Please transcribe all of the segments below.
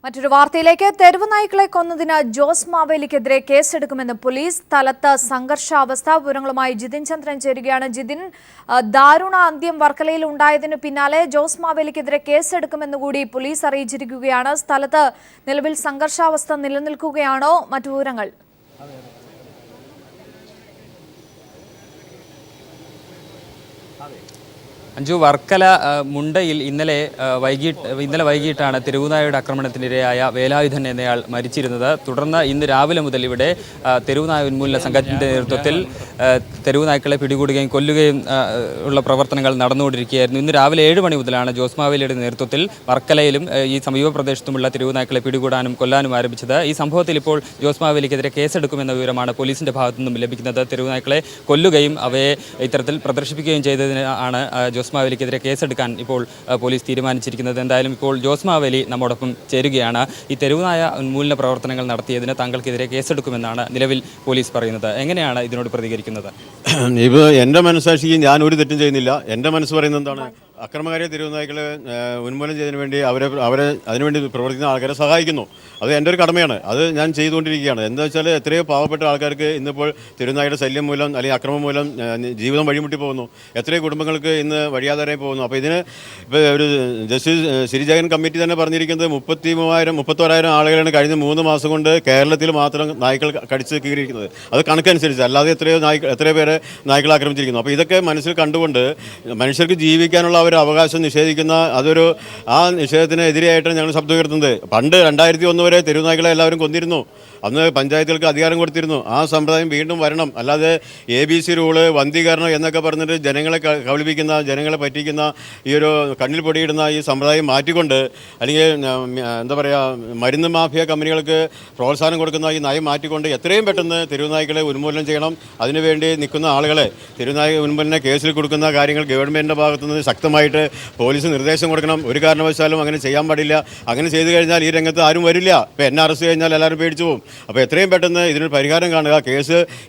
മറ്റൊരു വാർത്തയിലേക്ക് തെരുവ് നായ്ക്കളെ കൊന്നതിന് ജോസ് മാവേലിക്കെതിരെ കേസെടുക്കുമെന്ന് പോലീസ്. സ്ഥലത്ത് സംഘർഷാവസ്ഥ. വിവരങ്ങളുമായി ജിതിൻ ചന്ദ്രൻ ചേരുകയാണ്. ജിതിൻ, ദാരുണ അന്ത്യം വർക്കലയിൽ ഉണ്ടായതിനു പിന്നാലെ ജോസ് മാവേലിക്കെതിരെ കേസെടുക്കുമെന്ന് കൂടി പോലീസ് അറിയിച്ചിരിക്കുകയാണ്. സ്ഥലത്ത് നിലവിൽ സംഘർഷാവസ്ഥ നിലനിൽക്കുകയാണോ? മറ്റു വിവരങ്ങൾ? അഞ്ജു, വർക്കല മുണ്ടയിൽ ഇന്നലെ വൈകിട്ടാണ് തെരുവുനായയുടെ ആക്രമണത്തിനിരയായ വേലായുധൻ എന്നയാൾ മരിച്ചിരുന്നത്. തുടർന്ന് ഇന്ന് രാവിലെ മുതൽ ഇവിടെ തെരുവുനായ ഉന്മൂലന സംഘത്തിന്റെ നേതൃത്വത്തിൽ തെരുവുനായ്ക്കളെ പിടികൂടുകയും കൊല്ലുകയും ഉള്ള പ്രവർത്തനങ്ങൾ നടന്നുകൊണ്ടിരിക്കുകയായിരുന്നു. ഇന്ന് രാവിലെ 7 മണി മുതലാണ് ജോസ് മാവേലിയുടെ നേതൃത്വത്തിൽ വർക്കലയിലും ഈ സമീപ പ്രദേശത്തുമുള്ള തെരുവുനായ്ക്കളെ പിടികൂടാനും കൊല്ലാനും ആരംഭിച്ചത്. ഈ സംഭവത്തിൽ ഇപ്പോൾ ജോസ് മാവേലിക്കെതിരെ കേസെടുക്കുമെന്ന വിവരമാണ് പോലീസിന്റെ ഭാഗത്തു നിന്നും ലഭിക്കുന്നത്. തെരുവുനായ്ക്കളെ കൊല്ലുകയും അവയെ ഇത്തരത്തിൽ പ്രദർശിപ്പിക്കുകയും ചെയ്തതിന് ആണ് ജോസ് മാവേലിക്കെതിരെ കേസെടുക്കാൻ ഇപ്പോൾ പോലീസ് തീരുമാനിച്ചിരിക്കുന്നത്. എന്തായാലും ഇപ്പോൾ ജോസ് മാവേലി നമ്മോടൊപ്പം ചേരുകയാണ്. ഈ തെരുവുനായ ഉന്മൂലന പ്രവർത്തനങ്ങൾ നടത്തിയതിന് താങ്കൾക്കെതിരെ കേസെടുക്കുമെന്നാണ് നിലവിൽ പോലീസ് പറയുന്നത്. എങ്ങനെയാണ് ഇതിനോട് പ്രതികരിക്കുന്നത്? ഇപ്പോൾ എൻ്റെ മനസ്സാക്ഷിക്ക് ഞാൻ ഒരു തെറ്റും ചെയ്യുന്നില്ല. എൻ്റെ മനസ്സ് പറയുന്നത് എന്താണ്, അക്രമകാരിയെ തെരുവുനായ്ക്കളെ ഉന്മൂലനം ചെയ്യുന്നതിന് വേണ്ടി അവരെ അതിനുവേണ്ടി പ്രവർത്തിക്കുന്ന ആൾക്കാരെ സഹായിക്കുന്നു. അത് എൻ്റെ ഒരു കടമയാണ്. അത് ഞാൻ ചെയ്തുകൊണ്ടിരിക്കുകയാണ്. എന്താ വെച്ചാൽ എത്രയോ പാവപ്പെട്ട ആൾക്കാർക്ക് ഇന്നിപ്പോൾ തെരുവുനായ്ക്കളുടെ ശല്യം മൂലം അല്ലെങ്കിൽ അക്രമം മൂലം ജീവിതം വഴിമുട്ടി പോകുന്നു. എത്രയോ കുടുംബങ്ങൾക്ക് ഇന്ന് വഴിയാധാരമായി പോകുന്നു. അപ്പോൾ ഇതിന് ഇപ്പോൾ ഒരു ജസ്റ്റിസ് സിരിജഗൻ കമ്മിറ്റി തന്നെ പറഞ്ഞിരിക്കുന്നത് 31,000 ആളുകളാണ് കഴിഞ്ഞ 3 മാസം കൊണ്ട് കേരളത്തിൽ മാത്രം നായ്ക്കൾ കടിച്ച് കീറിയിരിക്കുന്നത്. അത് കണക്കനുസരിച്ച്, അല്ലാതെ എത്രയോ പേരെ നായ്ക്കൾ ആക്രമിച്ചിരിക്കുന്നു. അപ്പോൾ ഇതൊക്കെ മനസ്സിൽ കണ്ടുകൊണ്ട് മനുഷ്യർക്ക് ജീവിക്കാനുള്ള ഒരു അവകാശം നിഷേധിക്കുന്ന ആ നിഷേധത്തിനെതിരെയായിട്ടാണ് ഞങ്ങൾ ശബ്ദം ഉയർത്തുന്നത്. പണ്ട് 2001 വരെ തെരുവുനായ്ക്കളെ എല്ലാവരും കൊന്നിരുന്നു. അന്ന് പഞ്ചായത്തുകൾക്ക് അധികാരം കൊടുത്തിരുന്നു. ആ സമ്പ്രദായം വീണ്ടും വരണം. അല്ലാതെ ABC റൂള്, വന്ധീകരണം എന്നൊക്കെ പറഞ്ഞിട്ട് ജനങ്ങളെ കബളിപ്പിക്കുന്ന, ജനങ്ങളെ പറ്റിക്കുന്ന ഈ ഒരു കണ്ണിൽ പൊടിയിടുന്ന ഈ സമ്പ്രദായം മാറ്റിക്കൊണ്ട്, അല്ലെങ്കിൽ എന്താ പറയുക, മരുന്ന് മാഫിയ കമ്പനികൾക്ക് പ്രോത്സാഹനം കൊടുക്കുന്ന ഈ നയം മാറ്റിക്കൊണ്ട് എത്രയും പെട്ടെന്ന് തെരുവുനായ്ക്കളെ ഉന്മൂലനം ചെയ്യണം. അതിനുവേണ്ടി നിൽക്കുന്ന ആളുകളെ തെരുവുനായ ഉന്മൂലന കേസിൽ കൊടുക്കുന്ന കാര്യങ്ങൾ ഗവൺമെൻറ്റിൻ്റെ ഭാഗത്തുനിന്ന് ശക്തമായിട്ട് പോലീസ് നിർദ്ദേശം കൊടുക്കണം. ഒരു കാരണവശാലും അങ്ങനെ ചെയ്യാൻ പാടില്ല. അങ്ങനെ ചെയ്തു കഴിഞ്ഞാൽ ഈ രംഗത്ത് ആരും വരില്ല. ഇപ്പോൾ എന്നെ അറസ്റ്റ് കഴിഞ്ഞാൽ എല്ലാവരും പേടിച്ചു പോകും. അപ്പോൾ എത്രയും പെട്ടെന്ന് ഇതിനൊരു പരിഹാരം കാണുക.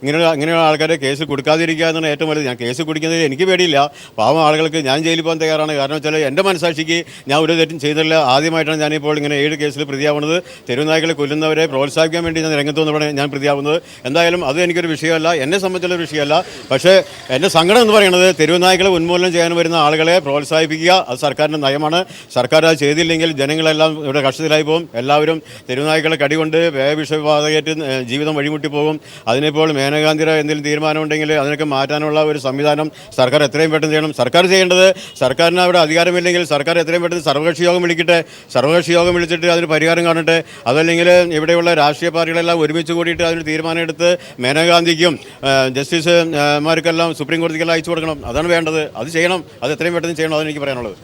ഇങ്ങനെയുള്ള ആൾക്കാരെ കേസ് കൊടുക്കാതിരിക്കുക എന്നാണ് ഏറ്റവും വലുത്. ഞാൻ കേസ് കുടിക്കുന്നതിൽ എനിക്ക് പേടിയില്ല. പാവം ആളുകൾക്ക് ഞാൻ ജയിലിൽ പോകാൻ തയ്യാറാണ്. കാരണം വെച്ചാൽ എൻ്റെ മനസ്സാക്ഷിക്ക് ഞാൻ ഒരു തെറ്റും ചെയ്തില്ല. ആദ്യമായിട്ടാണ് ഞാനിപ്പോൾ ഇങ്ങനെ 7 കേസിൽ പ്രതിയാവുന്നത്. തെരുവുനായ്ക്കളെ കൊല്ലുന്നവരെ പ്രോത്സാഹിപ്പിക്കാൻ വേണ്ടി ഞാൻ രംഗത്ത് വന്നപ്പോഴാണ് ഞാൻ പ്രതിയാവുന്നത്. എന്തായാലും അത് എനിക്കൊരു വിഷയമല്ല, എന്നെ സംബന്ധിച്ചുള്ള വിഷയമല്ല. പക്ഷേ എൻ്റെ സങ്കടം എന്ന് പറയുന്നത്, തെരുവുനായ്ക്കളെ ഉന്മൂലനം ചെയ്യാൻ വരുന്ന ആളുകളെ പ്രോത്സാഹിപ്പിക്കുക, അത് സർക്കാരിൻ്റെ നയമാണ്. സർക്കാർ അത് ചെയ്തില്ലെങ്കിൽ ജനങ്ങളെല്ലാം ഇവിടെ കഷ്ടത്തിലായി പോകും. എല്ലാവരും തെരുവുനായ്ക്കളെ കടികൊണ്ട് വിഷബാധകേറ്റ് ജീവിതം വഴിമുട്ടി പോകും. അതിനിപ്പോൾ മേനകാന്തിര എന്തെങ്കിലും തീരുമാനമുണ്ടെങ്കിൽ അതിനൊക്കെ മാറ്റാനുള്ള ഒരു സംവിധാനം സർക്കാർ എത്രയും പെട്ടെന്ന് ചെയ്യണം. സർക്കാർ ചെയ്യേണ്ടത്, സർക്കാരിന് അവിടെ അധികാരമില്ലെങ്കിൽ സർക്കാർ എത്രയും പെട്ടെന്ന് സർവകക്ഷി യോഗം വിളിക്കട്ടെ. സർവകക്ഷി യോഗം വിളിച്ചിട്ട് അതിന് പരിഹാരം കാണട്ടെ. അതല്ലെങ്കിൽ ഇവിടെയുള്ള രാഷ്ട്രീയ പാർട്ടികളെല്ലാം ഒരുമിച്ച് കൂടിയിട്ട് അതിന് തീരുമാനം എടുത്ത് മേനകാന്തിക്കും ജസ്റ്റിസുമാർക്കെല്ലാം സുപ്രീം കോടതിക്കെല്ലാം അയച്ചു കൊടുക്കണം. അതാണ് വേണ്ടത്. അത് ചെയ്യണം. അത് എത്രയും പെട്ടെന്ന് ചെയ്യണം. അതാണ് എനിക്ക് പറയാനുള്ളത്.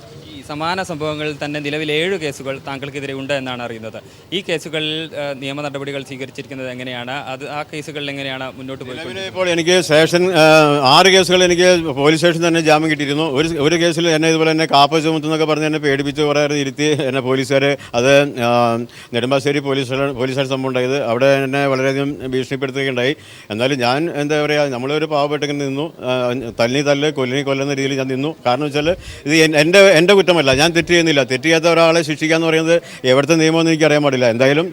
സമാന സംഭവങ്ങളിൽ തന്നെ നിലവിൽ 7 കേസുകൾ താങ്കൾക്കെതിരെ ഉണ്ട് എന്നാണ് അറിയുന്നത്. ഈ കേസുകളിൽ നിയമ നടപടികൾ സ്വീകരിച്ചിരിക്കുന്നത് എങ്ങനെയാണ്? ആ കേസുകളിൽ എങ്ങനെയാണ് മുന്നോട്ട് പോയത്? ഇപ്പോൾ എനിക്ക് 6 കേസുകൾ എനിക്ക് പോലീസ് സ്റ്റേഷൻ തന്നെ ജാമ്യം കിട്ടിയിരുന്നു. ഒരു കേസിൽ എന്നെ ഇതുപോലെ തന്നെ കാപ്പ ചുമത്തുന്നൊക്കെ പറഞ്ഞ് എന്നെ പേടിപ്പിച്ച് കുറേ ഇരുത്തി എന്നെ പോലീസുകാർ, അത് നെടുമ്പാശ്ശേരി പോലീസുകാർ സംഭവം ഉണ്ടായത്. അവിടെ എന്നെ വളരെയധികം ഭീഷണിപ്പെടുത്തുകയുണ്ടായി. എന്നാലും ഞാൻ എന്താ പറയുക, നമ്മളൊരു പാവപ്പെട്ടങ്ങനെ നിന്നു. തല്ല് കൊല്ലുന്ന രീതിയിൽ ഞാൻ നിന്നു. കാരണം വെച്ചാൽ ഇത് എൻ്റെ കുറ്റം, ഞാൻ തെറ്റ് ചെയ്യുന്നില്ല. തെറ്റ് ചെയ്യാത്ത ഒരാളെ ശിക്ഷിക്കുക എന്ന് പറയുന്നത് എവിടുത്തെ നിയമമെന്ന് എനിക്ക് അറിയാൻ പാടില്ല. എന്തായാലും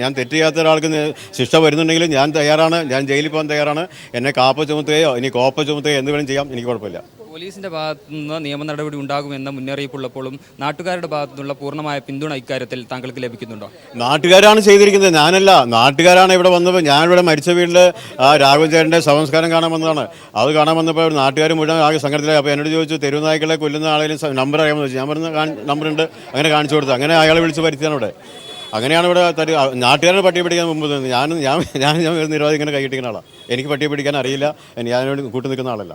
ഞാൻ തെറ്റ് ചെയ്യാത്ത ഒരാൾക്ക് ശിക്ഷ വരുന്നുണ്ടെങ്കിൽ ഞാൻ തയ്യാറാണ്. ഞാൻ ജയിലിൽ പോകാൻ തയ്യാറാണ്. എന്നെ കാപ്പ ചുമത്തുകയോ ഇനി കോപ്പ ചുമത്തുകയോ എന്ത് വേണം ചെയ്യാം. എനിക്ക് കുഴപ്പമില്ല. പോലീസിന്റെ ഭാഗത്തു നിന്ന് നിയമ നടപടി ഉണ്ടാകുമെന്ന മുന്നറിയിപ്പുള്ളപ്പോഴും നാട്ടുകാരുടെ ഭാഗത്തു നിന്നുള്ള പൂർണ്ണമായ പിന്തുണ ഇക്കാര്യത്തിൽ താങ്കൾക്ക് ലഭിക്കുന്നുണ്ടോ? നാട്ടുകാരാണ് ചെയ്തിരിക്കുന്നത്, ഞാനല്ല. നാട്ടുകാരാണ് ഇവിടെ വന്നപ്പോൾ. ഞാനിവിടെ മരിച്ച വീട്ടിൽ രാഘവചേട്ടൻ്റെ സംസ്കാരം കാണാൻ വന്നതാണ്. അത് കാണാൻ വന്നപ്പോൾ നാട്ടുകാർ മുഴുവൻ ആകെ സങ്കടത്തിലായി. അപ്പോൾ എന്നോട് ചോദിച്ചു, തെരുവുനായ്ക്കളെ കൊല്ലുന്ന ആളെങ്കിലും നമ്പർ അറിയാമെന്ന് ചോദിച്ചു. ഞാൻ പറഞ്ഞ നമ്പറുണ്ട്. അങ്ങനെ കാണിച്ചു കൊടുത്തു. അങ്ങനെ അയാളെ വിളിച്ച് വരുത്തിയാണ് ഇവിടെ. അങ്ങനെയാണ് ഇവിടെ നാട്ടുകാരെ പട്ടിയെ പിടിക്കാൻ മുമ്പ് ഞാൻ നിരവധി ഇങ്ങനെ കൈയിട്ടിക്കുന്ന ആളാണ്. എനിക്ക് പട്ടിയെ പിടിക്കാൻ അറിയില്ല. ഞാനോട് കൂട്ടു നിൽക്കുന്ന ആളല്ല.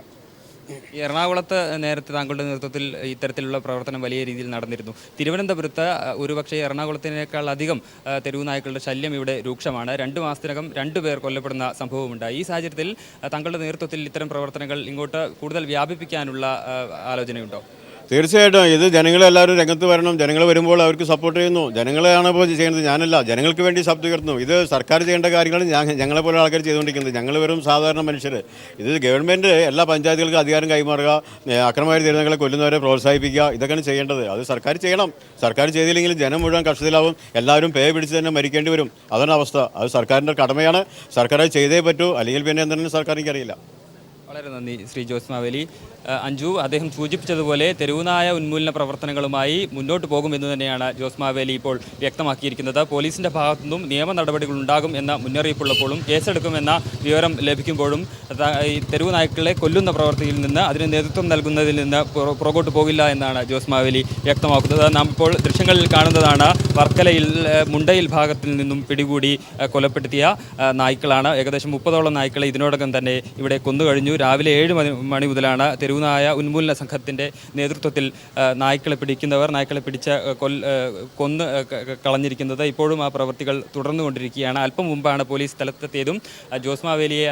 എറണാകുളത്ത് നേരത്തെ താങ്കളുടെ നേതൃത്വത്തിൽ ഇത്തരത്തിലുള്ള പ്രവർത്തനം വലിയ രീതിയിൽ നടന്നിരുന്നു. തിരുവനന്തപുരത്ത് ഒരുപക്ഷെ എറണാകുളത്തിനേക്കാൾ അധികം തെരുവുനായ്ക്കളുടെ ശല്യം ഇവിടെ രൂക്ഷമാണ്. 2 മാസത്തിനകം 2 പേർ കൊല്ലപ്പെടുന്ന സംഭവമുണ്ടായി. ഈ സാഹചര്യത്തിൽ താങ്കളുടെ നേതൃത്വത്തിൽ ഇത്തരം പ്രവർത്തനങ്ങൾ ഇങ്ങോട്ട് കൂടുതൽ വ്യാപിപ്പിക്കാനുള്ള ആലോചനയുണ്ടോ? തീർച്ചയായിട്ടും ഇത് ജനങ്ങളെല്ലാവരും രംഗത്ത് വരണം. ജനങ്ങൾ വരുമ്പോൾ അവർക്ക് സപ്പോർട്ട് ചെയ്യുന്നു. ജനങ്ങളെയാണ് ഇപ്പോൾ ചെയ്യുന്നത്, ഞാനല്ല. ജനങ്ങൾക്ക് വേണ്ടി ശബ്ദം ഉയർത്തുന്നു. ഇത് സർക്കാർ ചെയ്യേണ്ട കാര്യങ്ങൾ ഞങ്ങളെപ്പോലെ ആൾക്കാർ ചെയ്തുകൊണ്ടിരിക്കുന്നത്. ഞങ്ങൾ വെറും സാധാരണ മനുഷ്യർ. ഇത് ഗവൺമെൻറ് എല്ലാ പഞ്ചായത്തുകൾക്കും അധികാരം കൈമാറുക, അക്രമമായി തിരുവനന്തപുരങ്ങളെ കൊല്ലുന്നവരെ പ്രോത്സാഹിപ്പിക്കുക, ഇതൊക്കെയാണ് ചെയ്യേണ്ടത്. അത് സർക്കാർ ചെയ്യണം. സർക്കാർ ചെയ്തില്ലെങ്കിൽ ജനം മുഴുവൻ കഷ്ടത്തിലാവും. എല്ലാവരും പേ പിടിച്ച് തന്നെ മരിക്കേണ്ടി വരും. അതാണ് അവസ്ഥ. അത് സർക്കാരിൻ്റെ കടമയാണ്. സർക്കാർ ചെയ്തേ പറ്റൂ. അല്ലെങ്കിൽ പിന്നെ എന്താണ് സർക്കാർ എനിക്കറിയില്ല. വളരെ നന്ദി ശ്രീ ജോസ് മാവേലി. അഞ്ജു, അദ്ദേഹം സൂചിപ്പിച്ചതുപോലെ തെരുവുനായ ഉന്മൂലന പ്രവർത്തനങ്ങളുമായി മുന്നോട്ട് പോകുമെന്ന് തന്നെയാണ് ജോസ് മാവേലി ഇപ്പോൾ വ്യക്തമാക്കിയിരിക്കുന്നത്. പോലീസിൻ്റെ ഭാഗത്തുനിന്നും നിയമ നടപടികൾ ഉണ്ടാകും എന്ന മുന്നറിയിപ്പുള്ളപ്പോഴും കേസെടുക്കുമെന്ന വിവരം ലഭിക്കുമ്പോഴും ഈ തെരുവ് നായ്ക്കളെ കൊല്ലുന്ന പ്രവൃത്തിയിൽ നിന്ന് അതിന് നേതൃത്വം നൽകുന്നതിൽ നിന്ന് പുറകോട്ട് പോകില്ല എന്നാണ് ജോസ് മാവേലി വ്യക്തമാക്കുന്നത്. നാം ഇപ്പോൾ ദൃശ്യങ്ങളിൽ കാണുന്നതാണ് വർക്കലയിൽ മുണ്ടയിൽ ഭാഗത്തിൽ നിന്നും പിടികൂടി കൊലപ്പെടുത്തിയ നായ്ക്കളാണ്. ഏകദേശം 30ഓളം നായ്ക്കളെ ഇതിനോടകം തന്നെ ഇവിടെ കൊന്നുകഴിഞ്ഞു. രാവിലെ 7 മണി മുതലാണ് തെരുവുനായ ഉന്മൂലന സംഘത്തിൻ്റെ നേതൃത്വത്തിൽ നായ്ക്കളെ പിടിച്ച് കൊന്ന് കളഞ്ഞിരിക്കുന്നത്. ഇപ്പോഴും ആ പ്രവൃത്തികൾ തുടർന്നുകൊണ്ടിരിക്കുകയാണ്. അല്പം മുമ്പാണ് പോലീസ് സ്ഥലത്തെത്തിയതും ജോസ് മാവേലിയെ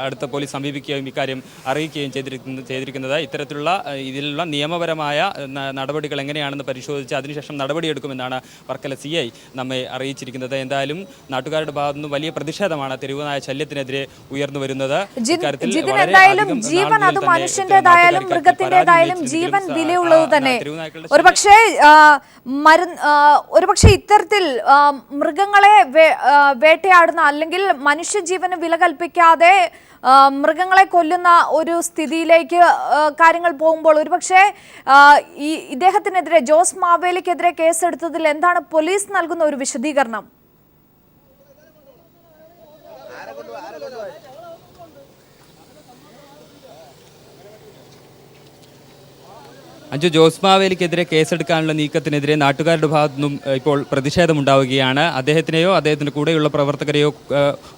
അടുത്ത പോലീസ് സമീപിക്കുകയും ഇക്കാര്യം അറിയിക്കുകയും ചെയ്തിരിക്കുന്നത്. ഇതിലുള്ള നിയമപരമായ നടപടികൾ എങ്ങനെയാണെന്ന് പരിശോധിച്ച് അതിനുശേഷം നടപടിയെടുക്കുമെന്നാണ് വർക്കല CI നമ്മെ അറിയിച്ചിരിക്കുന്നത്. എന്തായാലും നാട്ടുകാരുടെ ഭാഗത്തുനിന്ന് വലിയ പ്രതിഷേധമാണ് തെരുവുനായ ശല്യത്തിനെതിരെ ഉയർന്നു വരുന്നത്. ഇക്കാര്യത്തിൽ ജീവൻ അത് മനുഷ്യന്റേതായാലും മൃഗത്തിൻ്റെതായാലും ജീവൻ വിലയുള്ളത് തന്നെ. ഒരുപക്ഷെ ഇത്തരത്തിൽ മൃഗങ്ങളെ വേട്ടയാടുന്ന അല്ലെങ്കിൽ മനുഷ്യജീവന് വില കൽപ്പിക്കാതെ മൃഗങ്ങളെ കൊല്ലുന്ന ഒരു സ്ഥിതിയിലേക്ക് കാര്യങ്ങൾ പോകുമ്പോൾ ഒരുപക്ഷെ ഇദ്ദേഹത്തിനെതിരെ ജോസ് മാവേലിക്കെതിരെ കേസെടുത്തതിൽ എന്താണ് പോലീസ് നൽകുന്ന ഒരു വിശദീകരണം? അഞ്ജു, ജോസ് മാവേലിക്കെതിരെ കേസെടുക്കാനുള്ള നീക്കത്തിനെതിരെ നാട്ടുകാരുടെ ഭാഗത്തു നിന്നും ഇപ്പോൾ പ്രതിഷേധമുണ്ടാവുകയാണ്. അദ്ദേഹത്തിനെയോ അദ്ദേഹത്തിൻ്റെ കൂടെയുള്ള പ്രവർത്തകരെയോ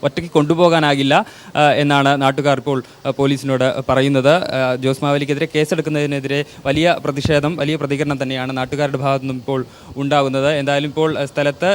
ഒറ്റയ്ക്ക് കൊണ്ടുപോകാനാകില്ല എന്നാണ് നാട്ടുകാർ ഇപ്പോൾ പോലീസിനോട് പറയുന്നത്. ജോസ് മാവേലിക്കെതിരെ കേസെടുക്കുന്നതിനെതിരെ വലിയ പ്രതിഷേധം, വലിയ പ്രതികരണം തന്നെയാണ് നാട്ടുകാരുടെ ഭാഗത്തു നിന്നും ഇപ്പോൾ ഉണ്ടാകുന്നത്. എന്തായാലും ഇപ്പോൾ സ്ഥലത്ത്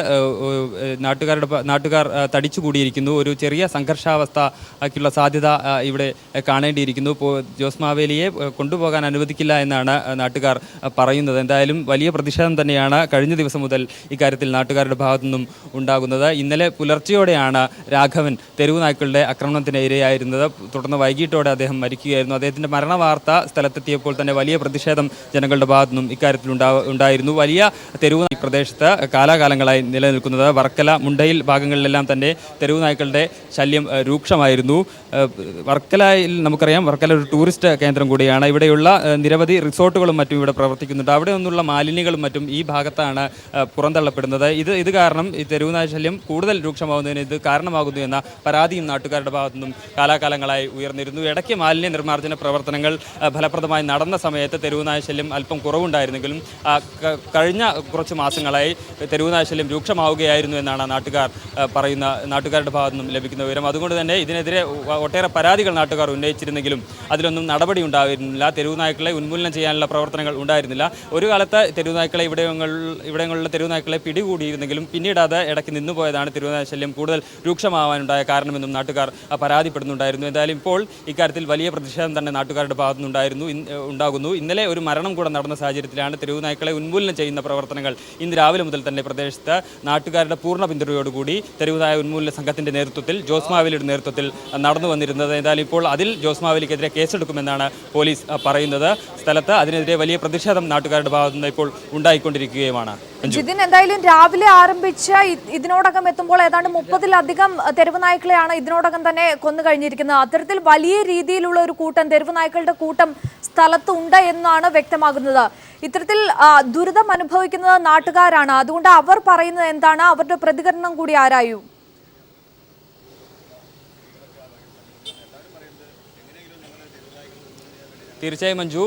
നാട്ടുകാർ തടിച്ചുകൂടിയിരിക്കുന്നു. ഒരു ചെറിയ സംഘർഷാവസ്ഥയ്ക്കുള്ള സാധ്യത ഇവിടെ കാണേണ്ടിയിരിക്കുന്നു. ജോസ് മാവേലിയെ കൊണ്ടുപോകാൻ അനുവദിക്കില്ല എന്നാണ് നാട്ടുകാർ പറയുന്നത്. എന്തായാലും വലിയ പ്രതിഷേധം തന്നെയാണ് കഴിഞ്ഞ ദിവസം മുതൽ ഇക്കാര്യത്തിൽ നാട്ടുകാരുടെ ഭാഗത്തു നിന്നും ഉണ്ടാകുന്നത്. ഇന്നലെ പുലർച്ചെയോടെയാണ് രാഘവൻ തെരുവ് നായ്ക്കളുടെ ആക്രമണത്തിന് ഇരയായിരുന്നത്. തുടർന്ന് വൈകിട്ടോടെ അദ്ദേഹം മരിക്കുകയായിരുന്നു. അദ്ദേഹത്തിൻ്റെ മരണവാർത്ത സ്ഥലത്തെത്തിയപ്പോൾ തന്നെ വലിയ പ്രതിഷേധം ജനങ്ങളുടെ ഭാഗത്തു നിന്നും ഇക്കാര്യത്തിൽ ഉണ്ടായിരുന്നു. വലിയ തെരുവ് പ്രദേശത്ത് കാലാകാലങ്ങളായി നിലനിൽക്കുന്നത് വർക്കല, മുണ്ടയിൽ ഭാഗങ്ങളിലെല്ലാം തന്നെ തെരുവ് നായ്ക്കളുടെ ശല്യം രൂക്ഷമായിരുന്നു. വർക്കലയിൽ നമുക്കറിയാം, വർക്കല ഒരു ടൂറിസ്റ്റ് കേന്ദ്രം കൂടിയാണ്. ഇവിടെയുള്ള നിരവധി റിസോർട്ടുകളും മറ്റും ഇവിടെ പ്രവർത്തിക്കുന്നുണ്ട്. അവിടെ നിന്നുള്ള മാലിന്യങ്ങളും മറ്റും ഈ ഭാഗത്താണ് പുറന്തള്ളപ്പെടുന്നത്. ഇത് കാരണം ഈ തെരുവുനായ ശല്യം കൂടുതൽ രൂക്ഷമാകുന്നതിന് ഇത് കാരണമാകുന്നു എന്ന പരാതിയും നാട്ടുകാരുടെ ഭാഗത്തുനിന്നും കാലാകാലങ്ങളായി ഉയർന്നിരുന്നു. ഇടയ്ക്ക് മാലിന്യ നിർമ്മാർജ്ജന പ്രവർത്തനങ്ങൾ ഫലപ്രദമായി നടന്ന സമയത്ത് തെരുവുനായ ശല്യം അല്പം കുറവുണ്ടായിരുന്നെങ്കിലും കഴിഞ്ഞ കുറച്ച് മാസങ്ങളായി തെരുവുനായ ശല്യം രൂക്ഷമാവുകയായിരുന്നു എന്നാണ് നാട്ടുകാരുടെ ഭാഗത്തുനിന്നും ലഭിക്കുന്ന വിവരം. അതുകൊണ്ട് തന്നെ ഇതിനെതിരെ ഒട്ടേറെ പരാതികൾ നാട്ടുകാർ ഉന്നയിച്ചിരുന്നെങ്കിലും അതിലൊന്നും നടപടി ഉണ്ടായിരുന്നില്ല. തെരുവുനായ്ക്കളെ ഉന്മൂലനം ചെയ്യാനുള്ള പ്രവർത്തനങ്ങൾ ഉണ്ടായിരുന്നില്ല. ഒരു കാലത്ത് തെരുവുനായ്ക്കളെ ഇവിടങ്ങളിലെ തെരുവുനായ്ക്കളെ പിടികൂടിയിരുന്നെങ്കിലും പിന്നീട് അത് ഇടയ്ക്ക് നിന്നുപോയതാണ് തെരുവുനായ ശല്യം കൂടുതൽ രൂക്ഷമാവാനുണ്ടായ കാരണമെന്നും നാട്ടുകാർ പരാതിപ്പെടുന്നുണ്ടായിരുന്നു. എന്തായാലും ഇപ്പോൾ ഇക്കാര്യത്തിൽ വലിയ പ്രതിഷേധം തന്നെ നാട്ടുകാരുടെ ഭാഗത്തുനിന്നുണ്ടാകുന്നു. ഇന്നലെ ഒരു മരണം കൂടെ നടന്ന സാഹചര്യത്തിലാണ് തെരുവുനായ്ക്കളെ ഉന്മൂലനം ചെയ്യുന്ന പ്രവർത്തനങ്ങൾ ഇന്ന് രാവിലെ മുതൽ തന്നെ പ്രദേശത്ത് നാട്ടുകാരുടെ പൂർണ്ണ പിന്തുണയോടുകൂടി തെരുവുനായ ഉന്മൂലന സംഘത്തിൻ്റെ നേതൃത്വത്തിൽ ജോസ് മാവേലിയുടെ നേതൃത്വത്തിൽ നടന്നു വന്നിരുന്നത്. എന്തായാലും ഇപ്പോൾ അതിൽ ജോസ് മാവേലിക്കെതിരെ കേസെടുക്കുമെന്നാണ് പോലീസ് പറയുന്നത്. സ്ഥലത്ത് അതിനെതിരെ വലിയ പ്രതിഷേധം നാട്ടുകാരുടെ ഭാഗത്തുനിന്ന് ഇപ്പോൾ ഉണ്ടായിക്കൊണ്ടിരിക്കുകയുമാണ്. ജിതിൻ, എന്തായാലും രാവിലെ ആരംഭിച്ച ഇതിനോടകം എത്തുമ്പോൾ ഏതാണ്ട് 30-ലധികം തെരുവ് നായ്ക്കളെയാണ് ഇതിനോടകം തന്നെ കൊന്നു കഴിഞ്ഞിരിക്കുന്നത്. അത്തരത്തിൽ വലിയ രീതിയിലുള്ള ഒരു കൂട്ടം തെരുവ് നായ്ക്കളുടെ കൂട്ടം സ്ഥലത്ത് ഉണ്ട് എന്നാണ് വ്യക്തമാകുന്നത്. ഇത്തരത്തിൽ ദുരിതം അനുഭവിക്കുന്നത് നാട്ടുകാരാണ്. അതുകൊണ്ട് അവർ പറയുന്നത് എന്താണ്, അവരുടെ പ്രതികരണം കൂടി ആരായും? തീർച്ചയായും മഞ്ജു,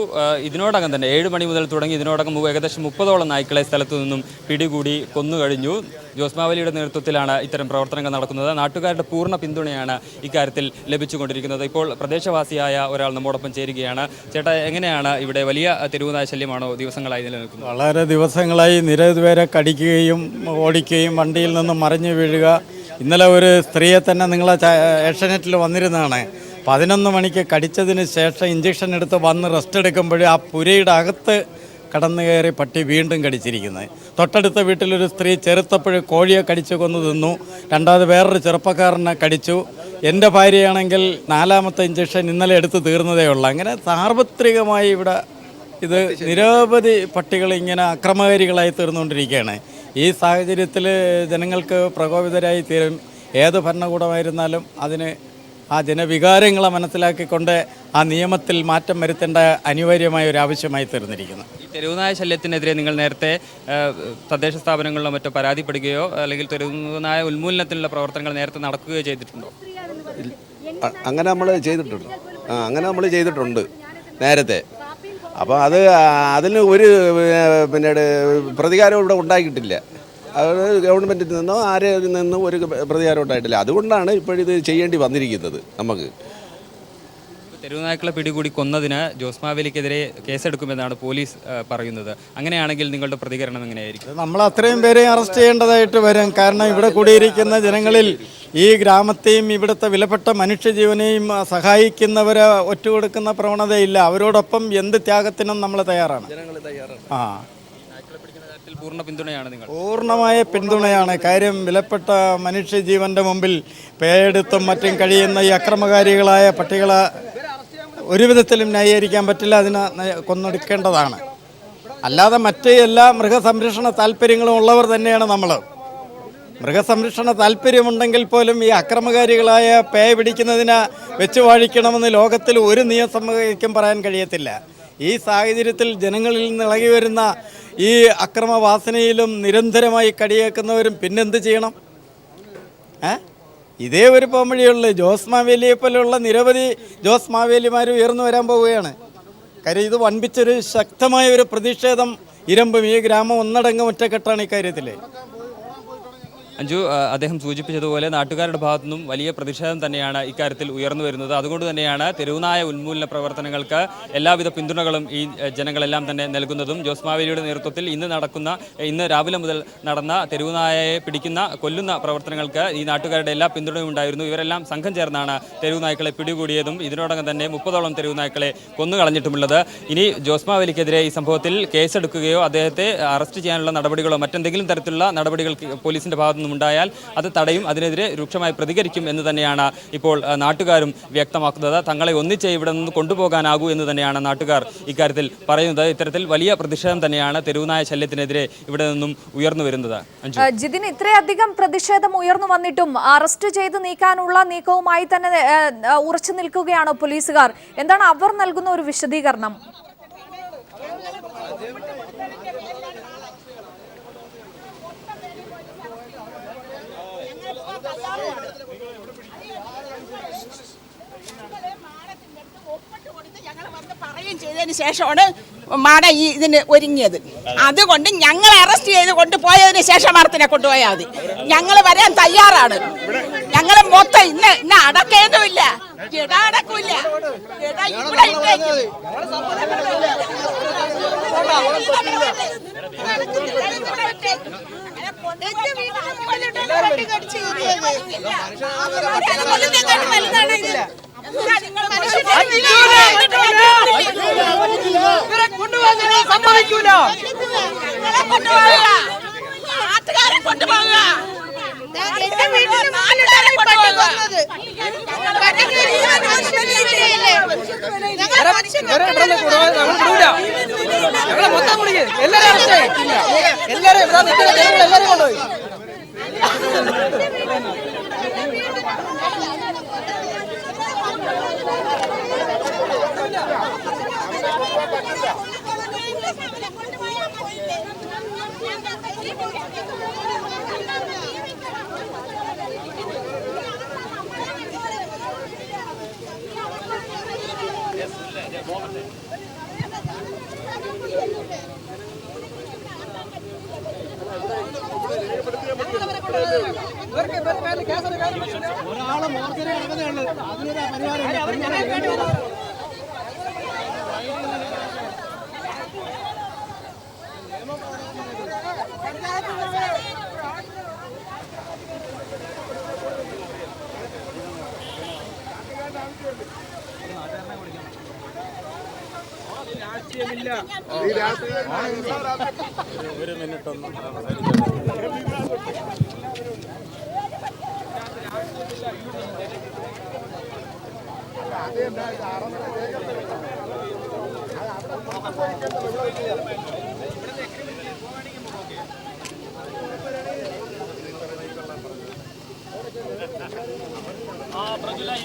ഇതിനോടകം തന്നെ 7 മണി മുതൽ തുടങ്ങി ഇതിനോടകം ഏകദേശം 30ഓളം നായ്ക്കളെ സ്ഥലത്തു നിന്നും പിടികൂടി കൊന്നുകഴിഞ്ഞു. ജോസ് മാവേലിയുടെ നേതൃത്വത്തിലാണ് ഇത്തരം പ്രവർത്തനങ്ങൾ നടക്കുന്നത്. നാട്ടുകാരുടെ പൂർണ്ണ പിന്തുണയാണ് ഇക്കാര്യത്തിൽ ലഭിച്ചുകൊണ്ടിരിക്കുന്നത്. ഇപ്പോൾ പ്രദേശവാസിയായ ഒരാൾ നമ്മോടൊപ്പം ചേരുകയാണ്. ചേട്ടാ, എങ്ങനെയാണ് ഇവിടെ വലിയ തെരുവുനായ ശല്യമാണോ ദിവസങ്ങളായി നിലനിൽക്കുന്നത്? വളരെ ദിവസങ്ങളായി നിരവധി പേരെ കടിക്കുകയും ഓടിക്കുകയും വണ്ടിയിൽ നിന്നും മറിഞ്ഞു വീഴുക. ഇന്നലെ ഒരു സ്ത്രീയെ തന്നെ നിങ്ങളെ ഏഷ്യാനെറ്റിൽ വന്നിരുന്നതാണ്. 11 മണിക്ക് കടിച്ചതിന് ശേഷം ഇഞ്ചക്ഷൻ എടുത്ത് വന്ന് റെസ്റ്റ് എടുക്കുമ്പോൾ ആ പുരയുടെ അകത്ത് കടന്നു കയറി പട്ടി വീണ്ടും കടിച്ചിരിക്കുന്നത്. തൊട്ടടുത്ത വീട്ടിലൊരു സ്ത്രീ ചെറുത്തപ്പോൾ കോഴിയെ കടിച്ചു കൊന്നു തിന്നു. രണ്ടാമത് വേറൊരു ചെറുപ്പക്കാരനെ കടിച്ചു. എൻ്റെ ഭാര്യയാണെങ്കിൽ 4ാമത്തെ ഇഞ്ചക്ഷൻ ഇന്നലെ എടുത്ത് തീർന്നതേ ഉള്ളൂ. അങ്ങനെ സാർവത്രികമായി ഇവിടെ ഇത് നിരവധി പട്ടികൾ ഇങ്ങനെ അക്രമകാരികളായി തീർന്നുകൊണ്ടിരിക്കുകയാണ്. ഈ സാഹചര്യത്തിൽ ജനങ്ങൾക്ക് പ്രകോപിതരായി തീരും. ഏത് ഭരണകൂടമായിരുന്നാലും അതിന് ആ ജനവികാരങ്ങളെ മനസ്സിലാക്കിക്കൊണ്ട് ആ നിയമത്തിൽ മാറ്റം വരുത്തേണ്ട അനിവാര്യമായ ഒരു ആവശ്യമായി തീർന്നിരിക്കുന്നു. ഈ തെരുവുനായ ശല്യത്തിനെതിരെ നിങ്ങൾ നേരത്തെ തദ്ദേശ സ്ഥാപനങ്ങളിലോ മറ്റോ പരാതിപ്പെടുകയോ അല്ലെങ്കിൽ തെരുവുനായ ഉന്മൂലനത്തിനുള്ള പ്രവർത്തനങ്ങൾ നേരത്തെ നടക്കുകയോ ചെയ്തിട്ടുണ്ടോ? അങ്ങനെ നമ്മൾ ചെയ്തിട്ടുണ്ട് നേരത്തെ. അപ്പോൾ അതിന് ഒരു പിന്നീട് പ്രതികാരം ഇവിടെ ഉണ്ടാക്കിയിട്ടില്ല. അത് ഗവൺമെൻറ്റിൽ നിന്നോ ആരിൽ നിന്നും ഒരു പ്രതികാരം ഉണ്ടായിട്ടില്ല. അതുകൊണ്ടാണ് ഇപ്പോഴിത് ചെയ്യേണ്ടി വന്നിരിക്കുന്നത്. നമുക്ക് തെരുവുനായ്ക്കളെ പിടികൂടി കൊന്നതിന് ജോസ് മാവേലിക്കെതിരെ കേസെടുക്കുമെന്നാണ് പോലീസ് പറയുന്നത്. അങ്ങനെയാണെങ്കിൽ നിങ്ങളുടെ പ്രതികരണം എങ്ങനെയായിരിക്കും? നമ്മൾ അത്രയും പേരെ അറസ്റ്റ് ചെയ്യേണ്ടതായിട്ട് വരും. കാരണം ഇവിടെ കൂടിയിരിക്കുന്ന ജനങ്ങളിൽ ഈ ഗ്രാമത്തെയും ഇവിടുത്തെ വിലപ്പെട്ട മനുഷ്യജീവനെയും സഹായിക്കുന്നവരെ ഒറ്റുകൊടുക്കുന്ന പ്രവണതയില്ല. അവരോടൊപ്പം എന്ത് ത്യാഗത്തിനും നമ്മൾ തയ്യാറാണ്. ആ, പൂർണ്ണ പിന്തുണയാണ് നിങ്ങൾ? പൂർണ്ണമായ പിന്തുണയാണ്. കാര്യം വിലപ്പെട്ട മനുഷ്യജീവൻ്റെ മുമ്പിൽ പേയെടുത്തും മറ്റും കഴിയുന്ന ഈ അക്രമകാരികളായ പട്ടികളെ ഒരു വിധത്തിലും ന്യായീകരിക്കാൻ പറ്റില്ല. അതിനെ കൊന്നൊടുക്കേണ്ടതാണ്. അല്ലാതെ മറ്റ് എല്ലാ മൃഗസംരക്ഷണ താല്പര്യങ്ങളും ഉള്ളവർ തന്നെയാണ് നമ്മൾ. മൃഗസംരക്ഷണ താല്പര്യമുണ്ടെങ്കിൽ പോലും ഈ അക്രമകാരികളായ പേ പിടിക്കുന്നതിനെ വെച്ച് വാഴിക്കണമെന്ന് ലോകത്തിൽ ഒരു നിയമസഭയ്ക്കും പറയാൻ കഴിയത്തില്ല. ഈ സാഹചര്യത്തിൽ ജനങ്ങളിൽ നിന്ന് ഇളകി വരുന്ന ഈ അക്രമവാസനയിലും നിരന്തരമായി കടിയേക്കുന്നവരും പിന്നെന്ത് ചെയ്യണം? ഇതേ ഒരു പോംവഴിയുള്ളൂ. ജോസ് മാവേലിയെ പോലെയുള്ള നിരവധി ജോസ് മാവേലിമാർ ഉയർന്നു വരാൻ പോവുകയാണ്. കാര്യം ഇത് വൻപിച്ചൊരു ശക്തമായ ഒരു പ്രതിഷേധം ഇരമ്പും. ഈ ഗ്രാമം ഒന്നടങ്കം ഒറ്റക്കെട്ടാണ് ഇക്കാര്യത്തിൽ. അഞ്ജു, അദ്ദേഹം സൂചിപ്പിച്ചതുപോലെ നാട്ടുകാരുടെ ഭാഗത്തു നിന്നും വലിയ പ്രതിഷേധം തന്നെയാണ് ഇക്കാര്യത്തിൽ ഉയർന്നു വരുന്നത്. അതുകൊണ്ട് തന്നെയാണ് തെരുവുനായ ഉന്മൂലന പ്രവർത്തനങ്ങൾക്ക് എല്ലാവിധ പിന്തുണകളും ഈ ജനങ്ങളെല്ലാം തന്നെ നൽകുന്നതും. ജോസ് മാവേലിയുടെ നേതൃത്വത്തിൽ ഇന്ന് രാവിലെ മുതൽ നടന്ന തെരുവുനായയെ കൊല്ലുന്ന പ്രവർത്തനങ്ങൾക്ക് ഈ നാട്ടുകാരുടെ എല്ലാ പിന്തുണയും ഉണ്ടായിരുന്നു. ഇവരെല്ലാം സംഘം ചേർന്നാണ് തെരുവുനായ്ക്കളെ പിടികൂടിയതും ഇതിനോടകം തന്നെ 30ഓളം തെരുവുനായ്ക്കളെ കൊന്നുകളഞ്ഞിട്ടുമുള്ളത്. ഇനി ജോസ് മാവേലിക്കെതിരെ ഈ സംഭവത്തിൽ കേസെടുക്കുകയോ അദ്ദേഹത്തെ അറസ്റ്റ് ചെയ്യാനുള്ള നടപടികളോ മറ്റെന്തെങ്കിലും തരത്തിലുള്ള നടപടികൾ പോലീസിന്റെ ഭാഗത്തു ഉണ്ടായാൽ അത് തടയും, അതിനെതിരെ രൂക്ഷമായി പ്രതികരിക്കും എന്ന് തന്നെയാണ് ഇപ്പോൾ നാട്ടുകാരും വ്യക്തമാക്കുന്നത്. തങ്ങളെ ഒന്നിച്ച് ഇവിടെ നിന്ന് കൊണ്ടുപോകാനാകൂ എന്ന് തന്നെയാണ് നാട്ടുകാർ ഇക്കാര്യത്തിൽ പറയുന്നത്. ഇത്തരത്തിൽ വലിയ പ്രതിഷേധം തന്നെയാണ് തെരുവുനായ ശല്യത്തിനെതിരെ ഇവിടെ നിന്നും ഉയർന്നു വരുന്നത്. ജിതിൻ, ഇത്രയധികം പ്രതിഷേധം ഉയർന്നു വന്നിട്ടും അറസ്റ്റ് ചെയ്ത് നീക്കാനുള്ള നീക്കവുമായി തന്നെ ഉറച്ചു നിൽക്കുകയാണോ പോലീസുകാർ? എന്താണ് അവർ നൽകുന്ന ഒരു വിശദീകരണം? ചെയ്തതിന് ശേഷമാണ് മാഡ ഇതിന് ഒരുങ്ങിയത്. അതുകൊണ്ട് ഞങ്ങൾ അറസ്റ്റ് ചെയ്ത് കൊണ്ടുപോയതിന് ശേഷം മാഡത്തിനെ കൊണ്ടുപോയാൽ മതി. ഞങ്ങൾ വരാൻ തയ്യാറാണ്. ഞങ്ങൾ മൊത്തം ഇന്ന് അടക്കേതുമില്ല, അടക്കില്ല.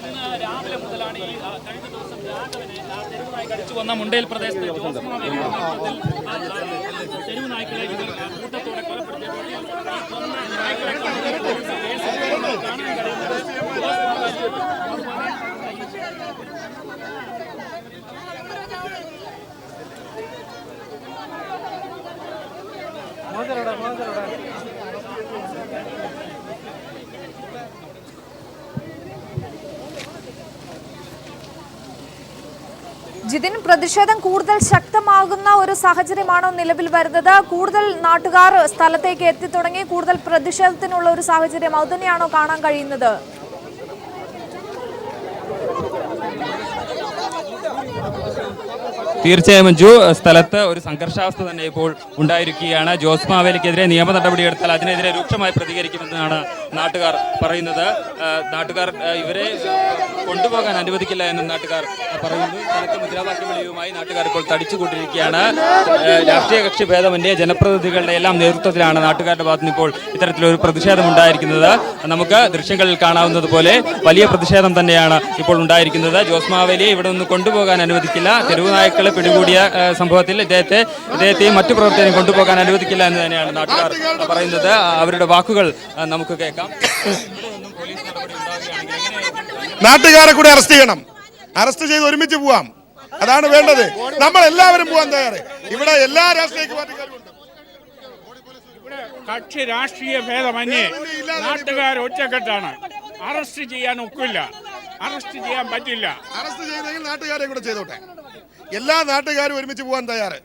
ഇന്ന് രാവിലെ മുതലാണ് ഈ കഴിഞ്ഞ ദിവസം രാഘവനെ തെരുവുനായി കടിച്ചു വന്ന മുണ്ടയിൽ പ്രദേശത്ത് തെരുവ് നായ്ക്കളെ കൂട്ടത്തോടെ കൊലപ്പെടുത്തിയപ്പോൾ നായ്ക്കളെ കാണാൻ ജിതിൻ, പ്രതിഷേധം കൂടുതൽ ശക്തമാകുന്ന ഒരു സാഹചര്യമാണോ നിലവിൽ വരുന്നത്? കൂടുതൽ നാട്ടുകാർ സ്ഥലത്തേക്ക് എത്തിത്തുടങ്ങി, കൂടുതൽ പ്രതിഷേധത്തിനുള്ള ഒരു സാഹചര്യം അതുതന്നെയാണോ കാണാൻ കഴിയുന്നത്? തീർച്ചയായും മഞ്ജു, സ്ഥലത്ത് ഒരു സംഘർഷാവസ്ഥ തന്നെ ഇപ്പോൾ ഉണ്ടായിരിക്കുകയാണ്. ജോസ് മാവേലിക്കെതിരെ നിയമ നടപടിയെടുത്താൽ അതിനെതിരെ രൂക്ഷമായി പ്രതികരിക്കുമെന്നാണ് നാട്ടുകാർ പറയുന്നത്. നാട്ടുകാർ ഇവരെ കൊണ്ടുപോകാൻ അനുവദിക്കില്ല എന്നും നാട്ടുകാർ പറയുന്നു. സ്ഥലത്ത് മുദ്രാവാക്യ വിളിയുമായി നാട്ടുകാർ ഇപ്പോൾ തടിച്ചുകൂട്ടിയിരിക്കുകയാണ്. രാഷ്ട്രീയ കക്ഷി ഭേദമന്യേ ജനപ്രതിനിധികളുടെ എല്ലാം നേതൃത്വത്തിലാണ് നാട്ടുകാരുടെ ഭാഗത്തുനിന്ന് ഇപ്പോൾ ഇത്തരത്തിലൊരു പ്രതിഷേധം ഉണ്ടായിരിക്കുന്നത്. നമുക്ക് ദൃശ്യങ്ങളിൽ കാണാവുന്നത് പോലെ വലിയ പ്രതിഷേധം തന്നെയാണ് ഇപ്പോൾ ഉണ്ടായിരിക്കുന്നത്. ജോസ് മാവേലിയെ ഇവിടെ നിന്ന് കൊണ്ടുപോകാൻ അനുവദിക്കില്ല, തെരുവ് നായ്ക്കളെ പിടികൂടിയ സംഭവത്തിൽ ഇദ്ദേഹത്തെയും മറ്റു പ്രവർത്തകരെയും കൊണ്ടുപോകാൻ അനുവദിക്കില്ല എന്ന് തന്നെയാണ് നാട്ടുകാർ പറയുന്നത്. അവരുടെ വാക്കുകൾ നമുക്ക് കേൾക്കാം. നാട്ടുകാരെ കൂടെ അറസ്റ്റ് ചെയ്യണം, അറസ്റ്റ് ചെയ്ത് ഒരുമിച്ച് പോവാം, അതാണ് വേണ്ടത്. നമ്മൾ എല്ലാവരും പോകാൻ തയ്യാറ്. ഇവിടെ എല്ലാ രാഷ്ട്രീയ പാർട്ടിക്കാരും ഉണ്ട്. കക്ഷി രാഷ്ട്രീയ ഭേദമന്യേ നാട്ടുകാർ ഒറ്റക്കെട്ടാണ്. അറസ്റ്റ് ചെയ്യാൻ ഒക്കില്ല, അറസ്റ്റ് ചെയ്യാൻ പറ്റില്ല. അറസ്റ്റ് ചെയ്തെങ്കിൽ നാട്ടുകാരെ കൂടെ ചെയ്തോട്ടെ. എല്ലാ നാട്ടുകാരും ഒരുമിച്ച് പോകാൻ തയ്യാറ്.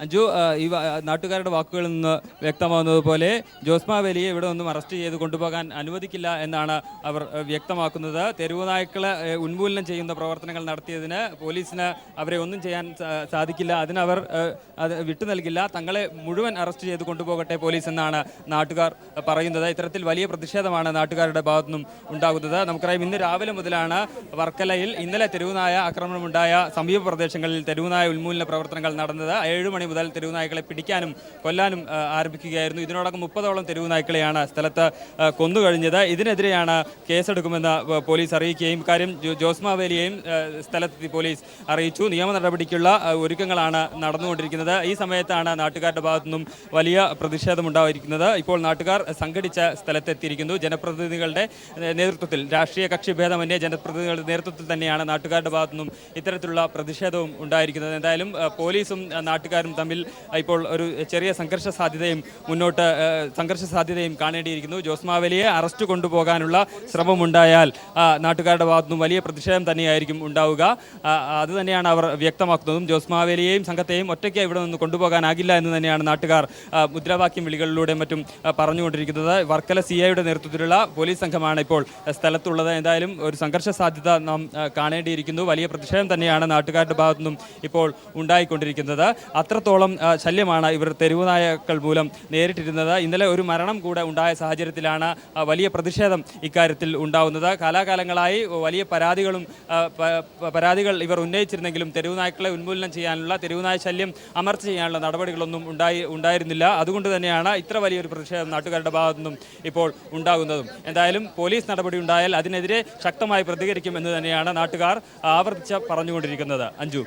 അഞ്ജു, ഈ നാട്ടുകാരുടെ വാക്കുകളിൽ നിന്ന് വ്യക്തമാകുന്നത് പോലെ ജോസ് മാവേലിയെ ഇവിടെ നിന്നും അറസ്റ്റ് ചെയ്ത് കൊണ്ടുപോകാൻ അനുവദിക്കില്ല എന്നാണ് അവർ വ്യക്തമാക്കുന്നത്. തെരുവ് നായ്ക്കളെ ഉന്മൂലനം ചെയ്യുന്ന പ്രവർത്തനങ്ങൾ നടത്തിയതിന് പോലീസിന് അവരെ ഒന്നും ചെയ്യാൻ സാധിക്കില്ല, അതിനവർ അത് വിട്ടു നൽകില്ല. തങ്ങളെ മുഴുവൻ അറസ്റ്റ് ചെയ്ത് കൊണ്ടുപോകട്ടെ പോലീസ് എന്നാണ് നാട്ടുകാർ പറയുന്നത്. ഇത്തരത്തിൽ വലിയ പ്രതിഷേധമാണ് നാട്ടുകാരുടെ ഭാഗത്തുനിന്നും ഉണ്ടാകുന്നത്. നമുക്കറിയാം, ഇന്ന് രാവിലെ മുതലാണ് വർക്കലയിൽ ഇന്നലെ തെരുവുനായ ആക്രമണമുണ്ടായ സമീപ പ്രദേശങ്ങളിൽ തെരുവുനായ ഉന്മൂലന പ്രവർത്തനങ്ങൾ നടന്നത്. 7 മണി മുതൽ തെരുവുനായ്ക്കളെ പിടിക്കാനും കൊല്ലാനും ആരംഭിക്കുകയായിരുന്നു. ഇതിനോടകം 30ഓളം തെരുവുനായ്ക്കളെയാണ് സ്ഥലത്ത് കൊന്നുകഴിഞ്ഞത്. ഇതിനെതിരെയാണ് കേസെടുക്കുമെന്ന് പോലീസ് അറിയിക്കുകയും കാര്യം ജോസ് മാവേലിയെയും സ്ഥലത്തെത്തി പോലീസ് അറിയിച്ചു. നിയമ നടപടിക്കുള്ള ഒരുക്കങ്ങളാണ് നടന്നുകൊണ്ടിരിക്കുന്നത്. ഈ സമയത്താണ് നാട്ടുകാരുടെ ഭാഗത്തുനിന്നും വലിയ പ്രതിഷേധമുണ്ടായിരിക്കുന്നത്. ഇപ്പോൾ നാട്ടുകാർ സംഘടിച്ച സ്ഥലത്തെത്തിയിരിക്കുന്നു. ജനപ്രതിനിധികളുടെ നേതൃത്വത്തിൽ, രാഷ്ട്രീയ കക്ഷി ഭേദമന്യേ ജനപ്രതിനിധികളുടെ നേതൃത്വത്തിൽ തന്നെയാണ് നാട്ടുകാരുടെ ഭാഗത്തുനിന്നും ഇത്തരത്തിലുള്ള പ്രതിഷേധവും ഉണ്ടായിരിക്കുന്നത്. എന്തായാലും പോലീസും നാട്ടുകാരും തമ്മിൽ ഇപ്പോൾ ഒരു ചെറിയ സംഘർഷ സാധ്യതയും കാണേണ്ടിയിരിക്കുന്നു. ജോസ് മാവേലിയെ അറസ്റ്റ് കൊണ്ടുപോകാനുള്ള ശ്രമമുണ്ടായാൽ നാട്ടുകാരുടെ ഭാഗത്തുനിന്നും വലിയ പ്രതിഷേധം തന്നെയായിരിക്കും ഉണ്ടാവുക. അത് തന്നെയാണ് അവർ വ്യക്തമാക്കുന്നതും. ജോസ് മാവേലിയെയും സംഘത്തെയും ഒറ്റയ്ക്ക് ഇവിടെ നിന്ന് കൊണ്ടുപോകാനാകില്ല എന്ന് തന്നെയാണ് നാട്ടുകാർ മുദ്രാവാക്യം വിളികളിലൂടെ മറ്റും പറഞ്ഞുകൊണ്ടിരിക്കുന്നത്. വർക്കല CIയുടെ നേതൃത്വത്തിലുള്ള പോലീസ് സംഘമാണ് ഇപ്പോൾ സ്ഥലത്തുള്ളത്. എന്തായാലും ഒരു സംഘർഷ സാധ്യത നാം കാണേണ്ടിയിരിക്കുന്നു. വലിയ പ്രതിഷേധം തന്നെയാണ് നാട്ടുകാരുടെ ഭാഗത്തുനിന്നും ഇപ്പോൾ ഉണ്ടായിക്കൊണ്ടിരിക്കുന്നത്. അത്രത്തോളം ശല്യമാണ് ഇവർ തെരുവുനായകൾ മൂലം നേരിട്ടിരുന്നത്. ഇന്നലെ ഒരു മരണം കൂടെ ഉണ്ടായ സാഹചര്യത്തിലാണ് വലിയ പ്രതിഷേധം ഇക്കാര്യത്തിൽ ഉണ്ടാവുന്നത്. കാലാകാലങ്ങളായി വലിയ പരാതികൾ ഇവർ ഉന്നയിച്ചിരുന്നെങ്കിലും തെരുവുനായ്ക്കളെ ഉന്മൂലനം ചെയ്യാനുള്ള, തെരുവുനായ ശല്യം അമർച്ച ചെയ്യാനുള്ള നടപടികളൊന്നും ഉണ്ടായിരുന്നില്ല. അതുകൊണ്ട് തന്നെയാണ് ഇത്ര വലിയൊരു പ്രതിഷേധം നാട്ടുകാരുടെ ഭാഗത്തുനിന്നും ഇപ്പോൾ ഉണ്ടാകുന്നതും. എന്തായാലും പോലീസ് നടപടി ഉണ്ടായാൽ അതിനെതിരെ ശക്തമായി പ്രതികരിക്കുമെന്ന് തന്നെയാണ് നാട്ടുകാർ ആവർത്തിച്ച് പറഞ്ഞുകൊണ്ടിരിക്കുന്നത്. അഞ്ജു,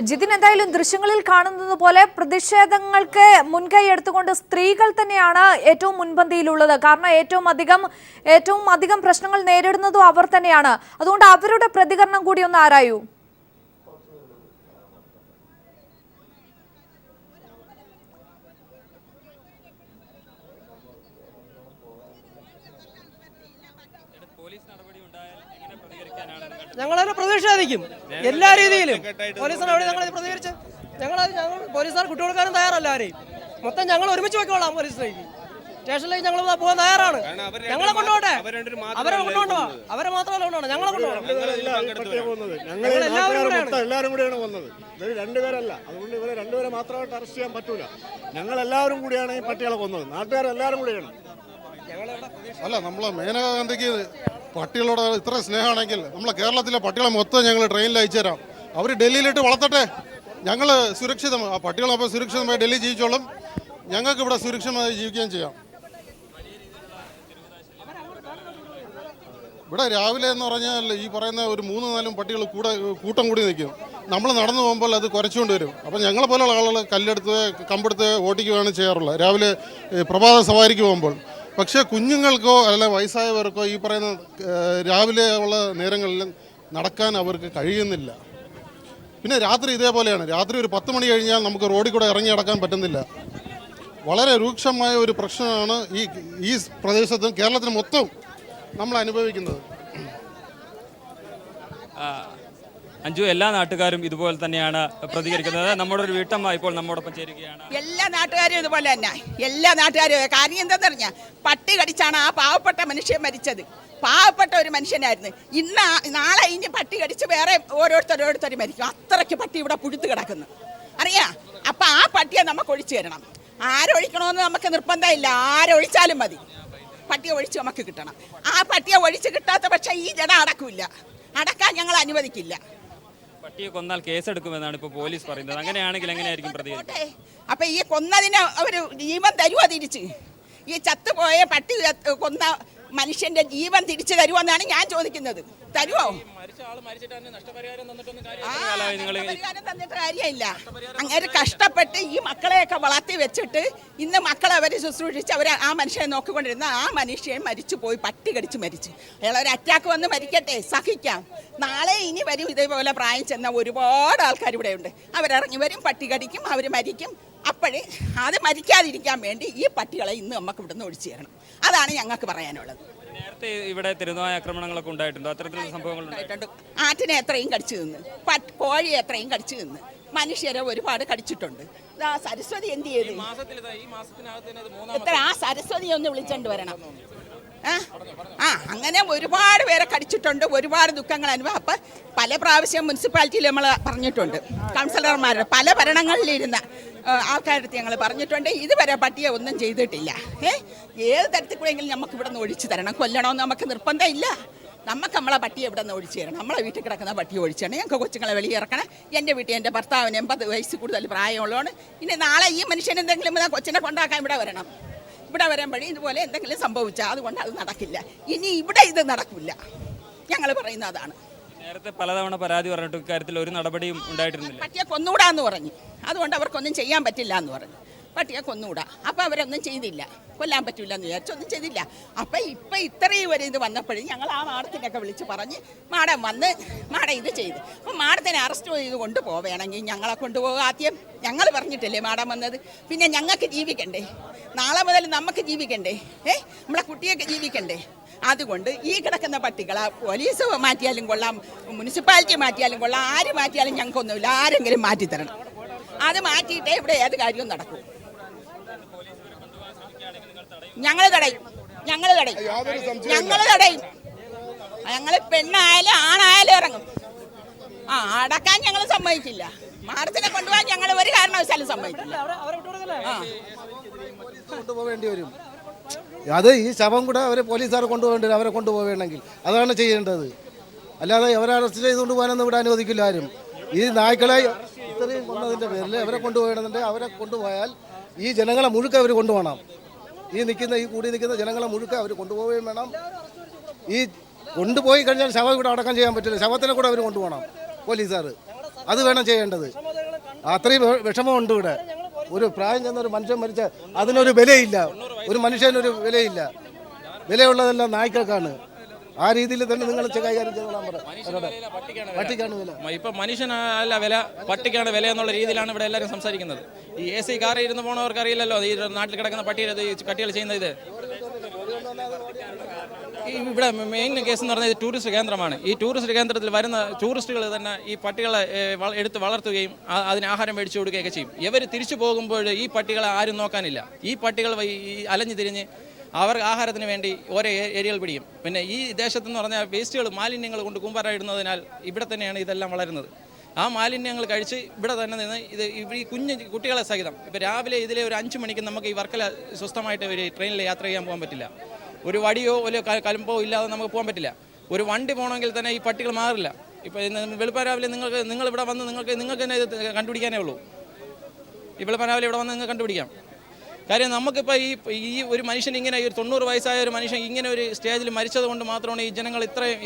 ജിതിൻ, എന്തായാലും ദൃശ്യങ്ങളിൽ കാണുന്നത് പോലെ പ്രതിഷേധങ്ങൾക്ക് മുൻകൈ എടുത്തുകൊണ്ട് സ്ത്രീകൾ തന്നെയാണ് ഏറ്റവും മുൻപന്തിയിലുള്ളത്. കാരണം ഏറ്റവും അധികം പ്രശ്നങ്ങൾ നേരിടുന്നതും അവർ തന്നെയാണ്. അതുകൊണ്ട് അവരുടെ പ്രതികരണം കൂടി ഒന്ന് ആരായൂ. ഞങ്ങളതിനെ പ്രതിഷേധിക്കും എല്ലാ രീതിയിലും. പോലീസിനോട് ഞങ്ങൾ പ്രതികരിച്ച് പോലീസുകാർ കുട്ടികൾക്കാരും തയ്യാറല്ല. ആരെയും മൊത്തം ഞങ്ങൾ ഒരുമിച്ച് വെക്കോളാം പോലീസിലേക്ക്. സ്റ്റേഷനിലേക്ക് ഞങ്ങൾ പോകാൻ തയ്യാറാണ്. ഞങ്ങളെ കൊണ്ടുപോട്ടെ, അവരെ കൊണ്ടുപോകണ്ടോ? അവരെ മാത്രമല്ല കൊണ്ടുപോകണം, ഞങ്ങളെ കൊണ്ടുപോകണം. എല്ലാവരും കൂടിയാണ് വന്നത്. ഇത് രണ്ടുപേരല്ല, അതുകൊണ്ട് ഇവരെ രണ്ടുപേരെ മാത്രമായിട്ട് അറസ്റ്റ് ചെയ്യാൻ പറ്റൂല. ഞങ്ങൾ എല്ലാവരും കൂടിയാണ് ഈ പട്ടികളെ കൊന്നത്, നാട്ടുകാരെല്ലാവരും കൂടിയാണ്. അല്ല, നമ്മളെ മേനകാഗാന്ധിക്ക് പട്ടികളോട് ഇത്ര സ്നേഹമാണെങ്കിൽ നമ്മളെ കേരളത്തിലെ പട്ടികളെ മൊത്തം ഞങ്ങൾ ട്രെയിനിൽ അയച്ചു തരാം. അവർ ഡൽഹിയിലിട്ട് വളർത്തട്ടെ, ഞങ്ങൾ സുരക്ഷിതം, ആ പട്ടികളപ്പോൾ സുരക്ഷിതമായി ഡൽഹി ജീവിച്ചോളും, ഞങ്ങൾക്ക് ഇവിടെ സുരക്ഷിതമായി ജീവിക്കുകയും ചെയ്യാം. ഇവിടെ രാവിലെ എന്ന് പറഞ്ഞാൽ ഈ പറയുന്ന ഒരു 3-4 പട്ടികൾ കൂട്ടം കൂടി നിൽക്കും. നമ്മൾ നടന്നു പോകുമ്പോൾ അത് കുരച്ചുകൊണ്ട് വരും. അപ്പം ഞങ്ങളെ പോലെയുള്ള ആളുകൾ കല്ലെടുത്ത് കമ്പെടുത്ത് ഓടിക്കുകയാണ് ചെയ്യാറുള്ളത് രാവിലെ പ്രഭാത സവാരിക്ക് പോകുമ്പോൾ. പക്ഷേ കുഞ്ഞുങ്ങൾക്കോ അല്ല വയസ്സായവർക്കോ ഈ പറയുന്ന രാവിലെ ഉള്ള നേരങ്ങളിൽ നടക്കാൻ അവർക്ക് കഴിയുന്നില്ല. പിന്നെ രാത്രി ഇതേപോലെയാണ്. രാത്രി ഒരു 10 മണി കഴിഞ്ഞാൽ നമുക്ക് റോഡിൽ കൂടെ ഇറങ്ങി നടക്കാൻ പറ്റുന്നില്ല. വളരെ രൂക്ഷമായ ഒരു പ്രശ്നമാണ് ഈ പ്രദേശത്തും കേരളത്തിന് മൊത്തം നമ്മൾ അനുഭവിക്കുന്നത്. അഞ്ജു, എല്ലാ നാട്ടുകാരും ഇതുപോലെ തന്നെയാണ് പ്രതികരിക്കുന്നത്. നമ്മുടെ ഒരു വീട്ടമ്മ ഇപ്പോൾ നമ്മോടൊപ്പം ചേരുകയാണ്. എല്ലാ നാട്ടുകാരും ഇതുപോലെ തന്നെ, എല്ലാ നാട്ടുകാരും. കാര്യം എന്താന്ന് പറഞ്ഞാൽ പട്ടി കടിച്ചാണ് ആ പാവപ്പെട്ട മനുഷ്യൻ മരിച്ചത്. പാവപ്പെട്ട ഒരു മനുഷ്യനായിരുന്നു. നാളെ ഇനി പട്ടി കടിച്ച് വേറെ ഓരോരുത്തർ മരിക്കും. അത്രയ്ക്ക് പട്ടി ഇവിടെ പുഴുത്ത് കിടക്കുന്നു, അറിയാം. അപ്പം ആ പട്ടിയെ നമുക്ക് ഒഴിച്ചു തരണം. ആരൊഴിക്കണമെന്ന് നമുക്ക് നിർബന്ധമില്ല, ആരൊഴിച്ചാലും മതി. പട്ടിയെ ഒഴിച്ച് നമുക്ക് കിട്ടണം. ആ പട്ടിയെ ഒഴിച്ച് കിട്ടാത്ത പക്ഷേ ഈ ജനം അടക്കില്ല, അടക്കാൻ ഞങ്ങൾ അനുവദിക്കില്ല. പട്ടിയെ കൊന്നാൽ കേസെടുക്കുമെന്നാണ് ഇപ്പോൾ പോലീസ് പറയുന്നത്. അങ്ങനെയാണെങ്കിൽ എങ്ങനെയായിരിക്കും പ്രതികരിക്കുക? അപ്പൊ ഈ കൊന്നതിന് അവർ ജീവൻ തരുവോ തിരിച്ച്? ഈ ചത്തുപോയ പട്ടി കൊന്ന മനുഷ്യന്റെ ജീവൻ തിരിച്ചു തരുമെന്നാണ് ഞാൻ ചോദിക്കുന്നത്. തരുവോ? നഷ്ടപരിഹാരം തന്നിട്ട് കാര്യമില്ല. അങ്ങനെ കഷ്ടപ്പെട്ട് ഈ മക്കളെയൊക്കെ വളർത്തി വെച്ചിട്ട് ഇന്ന് മക്കളെ അവർ ശുശ്രൂഷിച്ച് അവർ ആ മനുഷ്യനെ നോക്കിക്കൊണ്ടിരുന്ന ആ മനുഷ്യൻ മരിച്ചു പോയി, പട്ടി കടിച്ച് മരിച്ചു. അയാൾ ഒരു അറ്റാക്ക് വന്ന് മരിക്കട്ടെ, സഹിക്കാം. നാളെ ഇനി വരും ഇതേപോലെ പ്രായം ചെന്ന ഒരുപാട് ആൾക്കാർ ഇവിടെ ഉണ്ട്. അവരിറങ്ങി വരും, പട്ടി കടിക്കും, അവർ മരിക്കും. അപ്പോഴേ അത് മരിക്കാതിരിക്കാൻ വേണ്ടി ഈ പട്ടികളെ ഇന്ന് നമുക്ക് ഇവിടുന്ന് ഒഴിച്ചു തരണം. അതാണ് ഞങ്ങൾക്ക് പറയാനുള്ളത്. നേരത്തെ ഇവിടെ തെരുവുനായ ആക്രമണങ്ങളൊക്കെ ഉണ്ടായിട്ടുണ്ടോ? അത്തരത്തിലുള്ള സംഭവങ്ങൾ ഉണ്ടായിട്ടുണ്ട്. ആറ്റിനെ എത്രയും കടിച്ചു നിന്ന്, കോഴിയെ എത്രയും കടിച്ചു നിന്ന്, മനുഷ്യരെ ഒരുപാട് കടിച്ചിട്ടുണ്ട്. സരസ്വതി എന്ത് ചെയ്തു? എത്ര ആ സരസ്വതി ഒന്ന് വിളിച്ചോണ്ട് വരണം. അങ്ങനെ ഒരുപാട് പേരെ കടിച്ചിട്ടുണ്ട്, ഒരുപാട് ദുഃഖങ്ങൾ അനുഭവം. അപ്പം പല പ്രാവശ്യം മുനിസിപ്പാലിറ്റിയിൽ നമ്മൾ പറഞ്ഞിട്ടുണ്ട്, കൗൺസിലർമാരുടെ പല ഭരണങ്ങളിലിരുന്ന ആൾക്കാരുടെ ഞങ്ങൾ പറഞ്ഞിട്ടുണ്ട്. ഇതുവരെ പട്ടിയെ ഒന്നും ചെയ്തിട്ടില്ല. ഏത് തരത്തിൽ കൂടെയെങ്കിലും നമുക്ക് ഇവിടെ നിന്ന് ഒഴിച്ചു തരണം. കൊല്ലണമെന്ന് നമുക്ക് നിർബന്ധമില്ല. നമുക്ക് നമ്മളെ പട്ടിയെ ഇവിടെ നിന്ന് ഒഴിച്ചു തരണം. നമ്മളെ വീട്ടിൽ കിടക്കുന്ന പട്ടിയെ ഒഴിച്ചു തരണം. ഞങ്ങൾക്ക് കൊച്ചുങ്ങളെ വെളിയിറക്കണം. എൻ്റെ വീട്ടിൽ എൻ്റെ ഭർത്താവിന് 80 വയസ്സ് കൂടുതൽ പ്രായമുള്ളതാണ്. ഇനി നാളെ ഈ മനുഷ്യൻ എന്തെങ്കിലും കൊച്ചിനെ കൊണ്ടാക്കാൻ ഇവിടെ വരണം. ഇവിടെ വരുമ്പോഴേ ഇതുപോലെ എന്തെങ്കിലും സംഭവിച്ചാൽ അതുകൊണ്ട് അത് നടക്കില്ല. ഇനി ഇവിടെ ഇത് നടക്കില്ല, ഞങ്ങൾ പറയുന്ന അതാണ്. നേരത്തെ പലതവണ പരാതി പറഞ്ഞിട്ട് ഇക്കാര്യത്തിൽ ഒരു നടപടിയും ഉണ്ടായിരുന്നില്ല. പട്ടിയെ കൊന്നുകൂടാന്ന് പറഞ്ഞു, അതുകൊണ്ട് അവർക്കൊന്നും ചെയ്യാൻ പറ്റില്ല എന്ന് പറഞ്ഞു. പട്ടിയെ കൊന്നുകൂടാ, അപ്പം അവരൊന്നും ചെയ്തില്ല. കൊല്ലാൻ പറ്റില്ല എന്ന് വിചാരിച്ചൊന്നും ചെയ്തില്ല. അപ്പം ഇപ്പം ഇത്രയും ഒരു ഇത് വന്നപ്പോഴും ഞങ്ങൾ ആ മാഡത്തിനൊക്കെ വിളിച്ച് പറഞ്ഞ് മാഡം വന്ന് മാഡം ഇത് ചെയ്ത്. അപ്പം മാഡത്തിനെ അറസ്റ്റ് ചെയ്ത് കൊണ്ടുപോവുകയാണെങ്കിൽ ഞങ്ങളെ കൊണ്ടുപോകുക. ആദ്യം ഞങ്ങൾ പറഞ്ഞിട്ടല്ലേ മാഡം വന്നത്. പിന്നെ ഞങ്ങൾക്ക് ജീവിക്കണ്ടേ, നാളെ മുതൽ നമുക്ക് ജീവിക്കണ്ടേ, നമ്മളെ കുട്ടിയൊക്കെ ജീവിക്കണ്ടേ. അതുകൊണ്ട് ഈ കിടക്കുന്ന പട്ടികളെ പോലീസ് മാറ്റിയാലും കൊള്ളാം, മുനിസിപ്പാലിറ്റി മാറ്റിയാലും കൊള്ളാം, ആര് മാറ്റിയാലും ഞങ്ങൾക്കൊന്നുമില്ല. ആരെങ്കിലും മാറ്റിത്തരണം. അത് മാറ്റിയിട്ടേ ഇവിടെ ഏത് കാര്യവും നടക്കും. ഞങ്ങൾ തടയും. ഞങ്ങൾ പെണ്ണായാലും ആണായാലും ഇറങ്ങും. അടക്കാൻ ഞങ്ങൾ സമ്മതിക്കില്ല. മാഡത്തിനെ കൊണ്ടുപോകാൻ ഞങ്ങൾ ഒരു കാരണവശാലും സമ്മതിക്കില്ല. കൊണ്ടുപോകേണ്ടി വരും. അത് ഈ ശവം കൂടെ അവരെ പോലീസുകാർ കൊണ്ടുപോകേണ്ടി വരും. അവരെ കൊണ്ടുപോകണമെങ്കിൽ അതാണ് ചെയ്യേണ്ടത്. അല്ലാതെ അവരെ അറസ്റ്റ് ചെയ്തുകൊണ്ട് പോകാനൊന്നും ഇവിടെ അനുവദിക്കില്ല ആരും. ഈ നായ്ക്കളെ ഇത്രയും കൊന്നതിൻ്റെ പേരിൽ അവരെ കൊണ്ടുപോകണമെന്നുണ്ടെങ്കിൽ അവരെ കൊണ്ടുപോയാൽ ഈ ജനങ്ങളെ മുഴുക്ക അവർ കൊണ്ടുപോകണം. ഈ കൂടി നിൽക്കുന്ന ജനങ്ങളെ മുഴുക്ക അവർ കൊണ്ടുപോവുകയും വേണം. ഈ കൊണ്ടുപോയി കഴിഞ്ഞാൽ ശവം ഇവിടെ അടക്കം ചെയ്യാൻ പറ്റില്ല. ശവത്തിനെ കൂടെ അവർ കൊണ്ടുപോകണം പോലീസുകാർ. അത് വേണം ചെയ്യേണ്ടത്. അത്രയും വിഷമമുണ്ട് ഇവിടെ. ഒരു പ്രായം ചെന്ന ഒരു മനുഷ്യൻ മരിച്ച അതിനൊരു വിലയില്ല. ഒരു മനുഷ്യനൊരു വിലയില്ല. വിലയുള്ളതെല്ലാം നായ്ക്കൾക്കാണ്. ആ രീതിയിൽ തന്നെ നിങ്ങൾ കൈകാര്യം ചെയ്തോളാൻ പട്ടിക്കാണ് വില. ഇപ്പൊ മനുഷ്യനല്ല വില, പട്ടിക്കാണ് വില എന്നുള്ള രീതിയിലാണ് ഇവിടെ എല്ലാവരും സംസാരിക്കുന്നത്. ഈ AC കാറിൽ ഇരുന്ന് പോണവർക്ക് അറിയില്ലല്ലോ ഈ നാട്ടിൽ കിടക്കുന്ന കട്ടികൾ ചെയ്യുന്നത്. ഇവിടെ മെയിൻ കേസ് എന്ന് പറഞ്ഞാൽ ടൂറിസ്റ്റ് കേന്ദ്രമാണ്. ഈ ടൂറിസ്റ്റ് കേന്ദ്രത്തിൽ വരുന്ന ടൂറിസ്റ്റുകൾ തന്നെ ഈ പട്ടികളെ എടുത്ത് വളർത്തുകയും അതിന് ആഹാരം മേടിച്ചു കൊടുക്കുകയൊക്കെ ചെയ്യും. ഇവർ തിരിച്ചു പോകുമ്പോൾ ഈ പട്ടികളെ ആരും നോക്കാനില്ല. ഈ പട്ടികൾ അലഞ്ഞു തിരിഞ്ഞ് അവർ ആഹാരത്തിന് വേണ്ടി ഓരോ ഏരിയകൾ പിടിക്കും. പിന്നെ ഈ ദേശത്തെന്ന് പറഞ്ഞാൽ വേസ്റ്റുകൾ മാലിന്യങ്ങൾ കൊണ്ട് കൂമ്പാരയിടുന്നതിനാൽ ഇവിടെ തന്നെയാണ് ഇതെല്ലാം വളരുന്നത്. ആ മാലിന്യങ്ങൾ കഴിച്ച് ഇവിടെ തന്നെ നിന്ന് ഇത് ഈ കുട്ടികളെ സഹിതം ഇപ്പോൾ രാവിലെ ഇതിലെ ഒരു 5 മണിക്ക് നമുക്ക് ഈ വർക്കല സ്വസ്ഥമായിട്ട് ഒരു ട്രെയിനിൽ യാത്ര ചെയ്യാൻ പോകാൻ പറ്റില്ല. ഒരു വടിയോ ഒരു കലമ്പോ ഇല്ലാതെ നമുക്ക് പോകാൻ പറ്റില്ല. ഒരു വണ്ടി പോകണമെങ്കിൽ തന്നെ ഈ പട്ടികൾ മാറില്ല. ഇപ്പോൾ വെളുപ്പാൻ രാവിലെ നിങ്ങളിവിടെ വന്ന് നിങ്ങൾക്ക് തന്നെ ഇത് കണ്ടുപിടിക്കാനേ ഉള്ളൂ. ഈ വെളുപ്പാൻ രാവിലെ ഇവിടെ വന്ന് നിങ്ങൾക്ക് കണ്ടുപിടിക്കാം. കാര്യം നമുക്കിപ്പോൾ ഈ ഒരു മനുഷ്യൻ ഇങ്ങനെ ഒരു 90 വയസ്സായ ഒരു മനുഷ്യൻ ഇങ്ങനെ ഒരു സ്റ്റേജിൽ മരിച്ചത് കൊണ്ട് മാത്രമാണ് ഈ ജനങ്ങൾ ഇത്രയും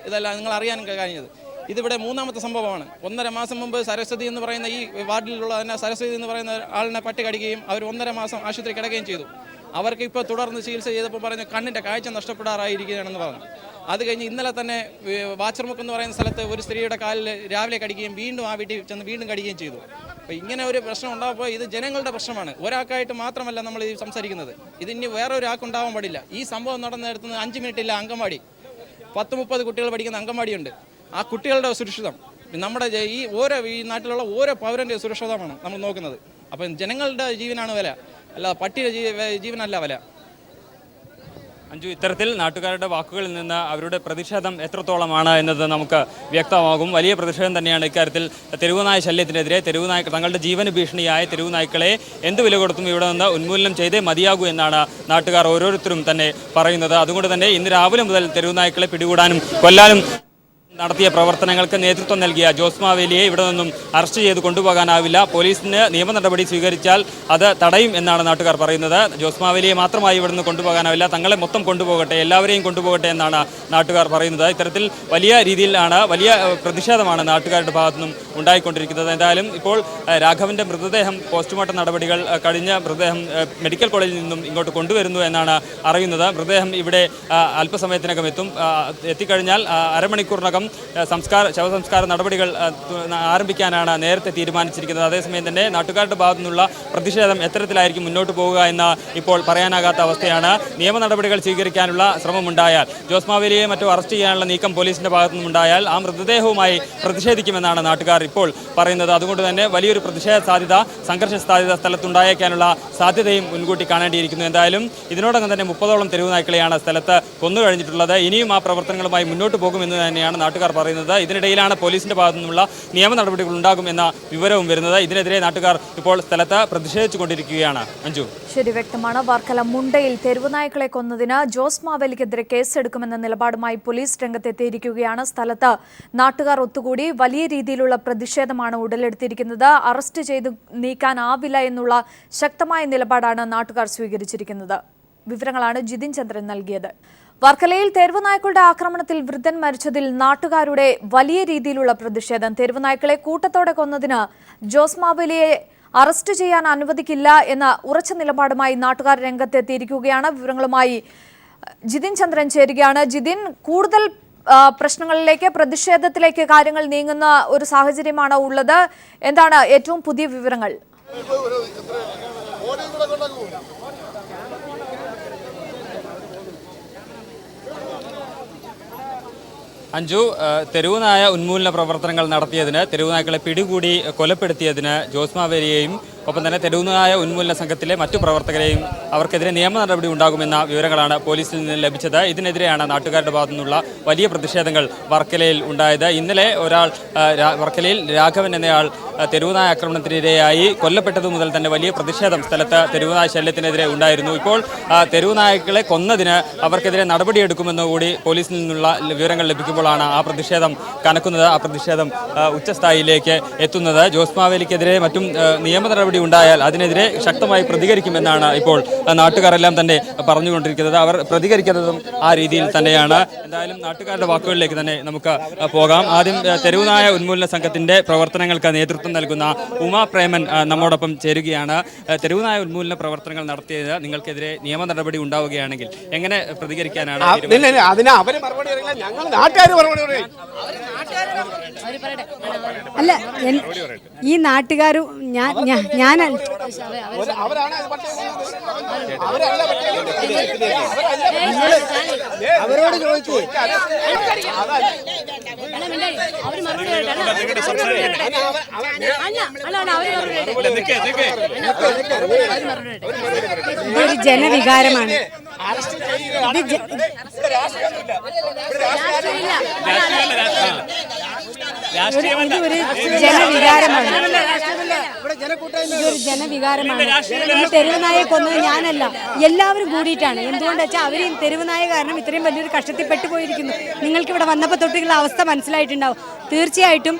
ഇതല്ല നിങ്ങൾ അറിയാൻ കഴിഞ്ഞത്. ഇതിവിടെ 3ാമത്തെ സംഭവമാണ്. 1.5 മാസം മുമ്പ് സരസ്വതി എന്ന് പറയുന്ന ഈ വാർഡിലുള്ള തന്നെ സരസ്വതി എന്ന് പറയുന്ന ആളിനെ പട്ടി കടിക്കുകയും അവർ 1.5 മാസം ആശുപത്രി കിടക്കുകയും ചെയ്തു. അവർക്ക് ഇപ്പോൾ തുടർന്ന് ചികിത്സ ചെയ്തപ്പോൾ പറഞ്ഞ് കണ്ണിൻ്റെ കാഴ്ച നഷ്ടപ്പെടാറായിരിക്കുകയാണെന്ന് പറഞ്ഞു. അത് കഴിഞ്ഞ് ഇന്നലെ തന്നെ വാച്ചർമുക്ക് എന്ന് പറയുന്ന സ്ഥലത്ത് ഒരു സ്ത്രീയുടെ കാലിൽ രാവിലെ കടിക്കുകയും വീണ്ടും ആ വീട്ടിൽ ചെന്ന് വീണ്ടും കടിക്കുകയും ചെയ്തു. അപ്പോൾ ഇങ്ങനെ ഒരു പ്രശ്നം ഉണ്ടാകുമ്പോൾ ഇത് ജനങ്ങളുടെ പ്രശ്നമാണ്. ഒരാൾക്കായിട്ട് മാത്രമല്ല നമ്മൾ ഈ സംസാരിക്കുന്നത്. ഇതിനി വേറെ ഒരാൾക്കുണ്ടാവാൻ പാടില്ല. ഈ സംഭവം നടന്നിടത്തുനിന്ന് 5 മിനിറ്റില്ല അങ്കൻവാടി 10-30 കുട്ടികൾ പഠിക്കുന്ന അങ്കൻവാടിയുണ്ട്. ആ കുട്ടികളുടെ സുരക്ഷിതം നമ്മുടെ ഈ നാട്ടിലുള്ള ഓരോ പൗരൻ്റെ സുരക്ഷിതമാണ് നമ്മൾ നോക്കുന്നത്. അപ്പം ജനങ്ങളുടെ ജീവനാണ് വില, അല്ല പട്ടിയുടെ ജീവനല്ല വില. അഞ്ജു, ഇത്തരത്തിൽ നാട്ടുകാരുടെ വാക്കുകളിൽ നിന്ന് അവരുടെ പ്രതിഷേധം എത്രത്തോളമാണ് എന്നത് നമുക്ക് വ്യക്തമാകും. വലിയ പ്രതിഷേധം തന്നെയാണ് ഇക്കാര്യത്തിൽ. തെരുവുനായ ശല്യത്തിനെതിരെ തങ്ങളുടെ ജീവന് ഭീഷണിയായ തെരുവുനായ്ക്കളെ എന്ത് വില കൊടുത്തും ഇവിടെ നിന്ന് ഉന്മൂലനം ചെയ്തേ മതിയാകൂ എന്നാണ് നാട്ടുകാർ ഓരോരുത്തരും തന്നെ പറയുന്നത്. അതുകൊണ്ട് തന്നെ ഇന്ന് രാവിലെ മുതൽ തെരുവുനായ്ക്കളെ പിടികൂടാനും കൊല്ലാനും നടത്തിയ പ്രവർത്തനങ്ങൾക്ക് നേതൃത്വം നൽകിയ ജോസ് മാവേലിയെ ഇവിടെ നിന്നും അറസ്റ്റ് ചെയ്ത് കൊണ്ടുപോകാനാവില്ല. പോലീസിന് നിയമ നടപടി സ്വീകരിച്ചാൽ അത് തടയും എന്നാണ് നാട്ടുകാർ പറയുന്നത്. ജോസ് മാവേലിയെ മാത്രമായി ഇവിടെ നിന്ന് കൊണ്ടുപോകാനാവില്ല, തങ്ങളെ മൊത്തം കൊണ്ടുപോകട്ടെ, എല്ലാവരെയും കൊണ്ടുപോകട്ടെ എന്നാണ് നാട്ടുകാർ പറയുന്നത്. ഇത്തരത്തിൽ വലിയ പ്രതിഷേധമാണ് നാട്ടുകാരുടെ ഭാഗത്തുനിന്നും ഉണ്ടായിക്കൊണ്ടിരിക്കുന്നത്. എന്തായാലും ഇപ്പോൾ രാഘവന്റെ മൃതദേഹം പോസ്റ്റ്മോർട്ടം നടപടികൾ കഴിഞ്ഞ മൃതദേഹം മെഡിക്കൽ കോളേജിൽ നിന്നും ഇങ്ങോട്ട് കൊണ്ടുവരുന്നു എന്നാണ് അറിയുന്നത്. മൃതദേഹം ഇവിടെ അല്പസമയത്തിനകം എത്തിക്കഴിഞ്ഞാൽ അരമണിക്കൂറിനകം ശവസംസ്കാര നടപടികൾ ആരംഭിക്കാനാണ് നേരത്തെ തീരുമാനിച്ചിരിക്കുന്നത്. അതേസമയം തന്നെ നാട്ടുകാരുടെ ഭാഗത്തു നിന്നുള്ള പ്രതിഷേധം എത്തരത്തിലായിരിക്കും മുന്നോട്ട് പോവുക എന്ന് ഇപ്പോൾ പറയാനാകാത്ത അവസ്ഥയാണ്. നിയമ നടപടികൾ സ്വീകരിക്കാനുള്ള ശ്രമമുണ്ടായാൽ, ജോസ് മാവേലിയെ മറ്റോ അറസ്റ്റ് ചെയ്യാനുള്ള നീക്കം പോലീസിന്റെ ഭാഗത്തു നിന്നുണ്ടായാൽ ആ മൃതദേഹവുമായി പ്രതിഷേധിക്കുമെന്നാണ് നാട്ടുകാർ ഇപ്പോൾ പറയുന്നത്. അതുകൊണ്ട് തന്നെ വലിയൊരു പ്രതിഷേധ സാധ്യത, സംഘർഷ സാധ്യത സ്ഥലത്തുണ്ടായേക്കാനുള്ള സാധ്യതയും മുൻകൂട്ടി കാണേണ്ടിയിരിക്കുന്നു. എന്തായാലും ഇതിനോടകം തന്നെ 30ഓളം തെരുവുനായ്ക്കളെയാണ് സ്ഥലത്ത് കൊന്നു കഴിഞ്ഞിട്ടുള്ളത്. ഇനിയും ആ പ്രവർത്തനങ്ങളുമായി മുന്നോട്ട് പോകുമെന്ന് തന്നെയാണ് നാട്ടുകാർ പറയുന്നത്. ഇതിനിടയിലാണ് പോലീസിന്റെ ഭാഗത്തു നിന്നുള്ള നിയമ നടപടികൾ ഉണ്ടാകും എന്ന വിവരവും വരുന്നത്. ഇതിനെതിരെ നാട്ടുകാർ ഇപ്പോൾ സ്ഥലത്ത് പ്രതിഷേധിച്ചുകൊണ്ടിരിക്കുകയാണ്. അഞ്ജു, ശരി, വ്യക്തമാണ്. വർക്കല മുണ്ടയിൽ തെരുവുനായ്ക്കളെ കൊന്നതിന് ജോസ് മാവേലിക്കെതിരെ കേസെടുക്കുമെന്ന നിലപാടുമായി പോലീസ് രംഗത്തെത്തിയിരിക്കുകയാണ്. സ്ഥലത്ത് നാട്ടുകാർ ഒത്തുകൂടി വലിയ രീതിയിലുള്ള പ്രതിഷേധമാണ് ഉടലെടുത്തിരിക്കുന്നത്. അറസ്റ്റ് ചെയ്ത് നീക്കാനാവില്ല എന്നുള്ള ശക്തമായ നിലപാടാണ് നാട്ടുകാർ സ്വീകരിച്ചിരിക്കുന്നത്. വിവരങ്ങളാണ് ജിതിൻ ചന്ദ്രൻ നൽകിയത്. വർക്കലയിൽ തെരുവുനായ്ക്കളുടെ ആക്രമണത്തിൽ വൃദ്ധൻ മരിച്ചതിൽ നാട്ടുകാരുടെ വലിയ രീതിയിലുള്ള പ്രതിഷേധം. തെരുവുനായ്ക്കളെ കൂട്ടത്തോടെ കൊന്നതിന് ജോസ് മാവേലിയെ അറസ്റ്റ് ചെയ്യാൻ അനുവദിക്കില്ല എന്ന ഉറച്ച നിലപാടുമായി നാട്ടുകാർ രംഗത്തെത്തിയിരിക്കുകയാണ്. വിവരങ്ങളുമായി ജിതിൻ ചന്ദ്രൻ ചേരുകയാണ്. ജിതിൻ, കൂടുതൽ പ്രശ്നങ്ങളിലേക്ക്, പ്രതിഷേധത്തിലേക്ക് കാര്യങ്ങൾ നീങ്ങുന്ന ഒരു സാഹചര്യമാണ് ഉള്ളത്. എന്താണ് ഏറ്റവും പുതിയ വിവരങ്ങൾ? അഞ്ജു, തെരുവുനായ ഉന്മൂലന പ്രവർത്തനങ്ങൾ നടത്തിയതിന്, തെരുവുനായ്ക്കളെ പിടികൂടി കൊലപ്പെടുത്തിയതിന് ജോസ് മാവേലിയെയും ഒപ്പം തന്നെ തെരുവുനായ ഉന്മൂലന സംഘത്തിലെ മറ്റു പ്രവർത്തകരെയും അവർക്കെതിരെ നിയമ നടപടി ഉണ്ടാകുമെന്ന വിവരങ്ങളാണ് പോലീസിൽ നിന്ന് ലഭിച്ചത്. ഇതിനെതിരെയാണ് നാട്ടുകാരുടെ ഭാഗത്തു നിന്നുള്ള വലിയ പ്രതിഷേധങ്ങൾ വർക്കലയിൽ ഉണ്ടായത്. ഇന്നലെ വർക്കലയിൽ രാഘവൻ എന്നയാൾ തെരുവുനായ ആക്രമണത്തിനിരയായി കൊല്ലപ്പെട്ടതു മുതൽ തന്നെ വലിയ പ്രതിഷേധം സ്ഥലത്ത് തെരുവുനായ ശല്യത്തിനെതിരെ ഉണ്ടായിരുന്നു. ഇപ്പോൾ തെരുവുനായ്ക്കളെ കൊന്നതിന് അവർക്കെതിരെ നടപടിയെടുക്കുമെന്ന് കൂടി പോലീസിൽ നിന്നുള്ള വിവരങ്ങൾ ലഭിക്കുമ്പോഴാണ് ആ പ്രതിഷേധം കനക്കുന്നത്, ആ പ്രതിഷേധം ഉച്ചസ്ഥായിയിലേക്ക് എത്തുന്നത്. ജോസ് മാവേലിക്കെതിരെ മറ്റും നിയമ നടപടി ഉണ്ടായാൽ അതിനെതിരെ ശക്തമായി പ്രതികരിക്കുമെന്നാണ് ഇപ്പോൾ നാട്ടുകാരെല്ലാം തന്നെ പറഞ്ഞുകൊണ്ടിരിക്കുന്നത്. അവർ പ്രതികരിക്കുന്നതും ആ രീതിയിൽ തന്നെയാണ്. എന്തായാലും നാട്ടുകാരുടെ വാക്കുകളിലേക്ക് തന്നെ നമുക്ക് പോകാം. ആദ്യം തെരുവുനായ ഉന്മൂലന സംഘത്തിന്റെ പ്രവർത്തനങ്ങൾക്ക് നേതൃത്വം നേതൃത്വം നൽകുന്ന ഉമാ പ്രേമൻ നമ്മോടൊപ്പം ചേരുകയാണ്. തെരുവുനായ ഉന്മൂലന പ്രവർത്തനങ്ങൾ നടത്തിയത് നിങ്ങൾക്കെതിരെ നിയമ നടപടി ഉണ്ടാവുകയാണെങ്കിൽ എങ്ങനെ പ്രതികരിക്കാനാണ്? അല്ല, ഈ നാട്ടുകാരും ഞാൻ അവരോട് ചോദിച്ചു ഇതൊരു ജനവികാരമാണ്. ഇതൊരു ജനവികാരമാണ്. ഇതൊരു ജനവികാരമാണ്. ഈ തെരുവുനായെ കൊന്നത് ഞാനല്ല, എല്ലാവരും കൂടിയിട്ടാണ്. എന്തുകൊണ്ടെന്ന് വെച്ചാൽ അവർ തെരുവുനായ കാരണം ഇത്രയും വലിയൊരു കഷ്ടത്തിൽപ്പെട്ടു പോയിരിക്കുന്നു. നിങ്ങൾക്കിവിടെ വന്നപ്പോൾ തൊട്ടുള്ള അവസ്ഥ മനസ്സിലായിട്ടുണ്ടാവും. തീർച്ചയായിട്ടും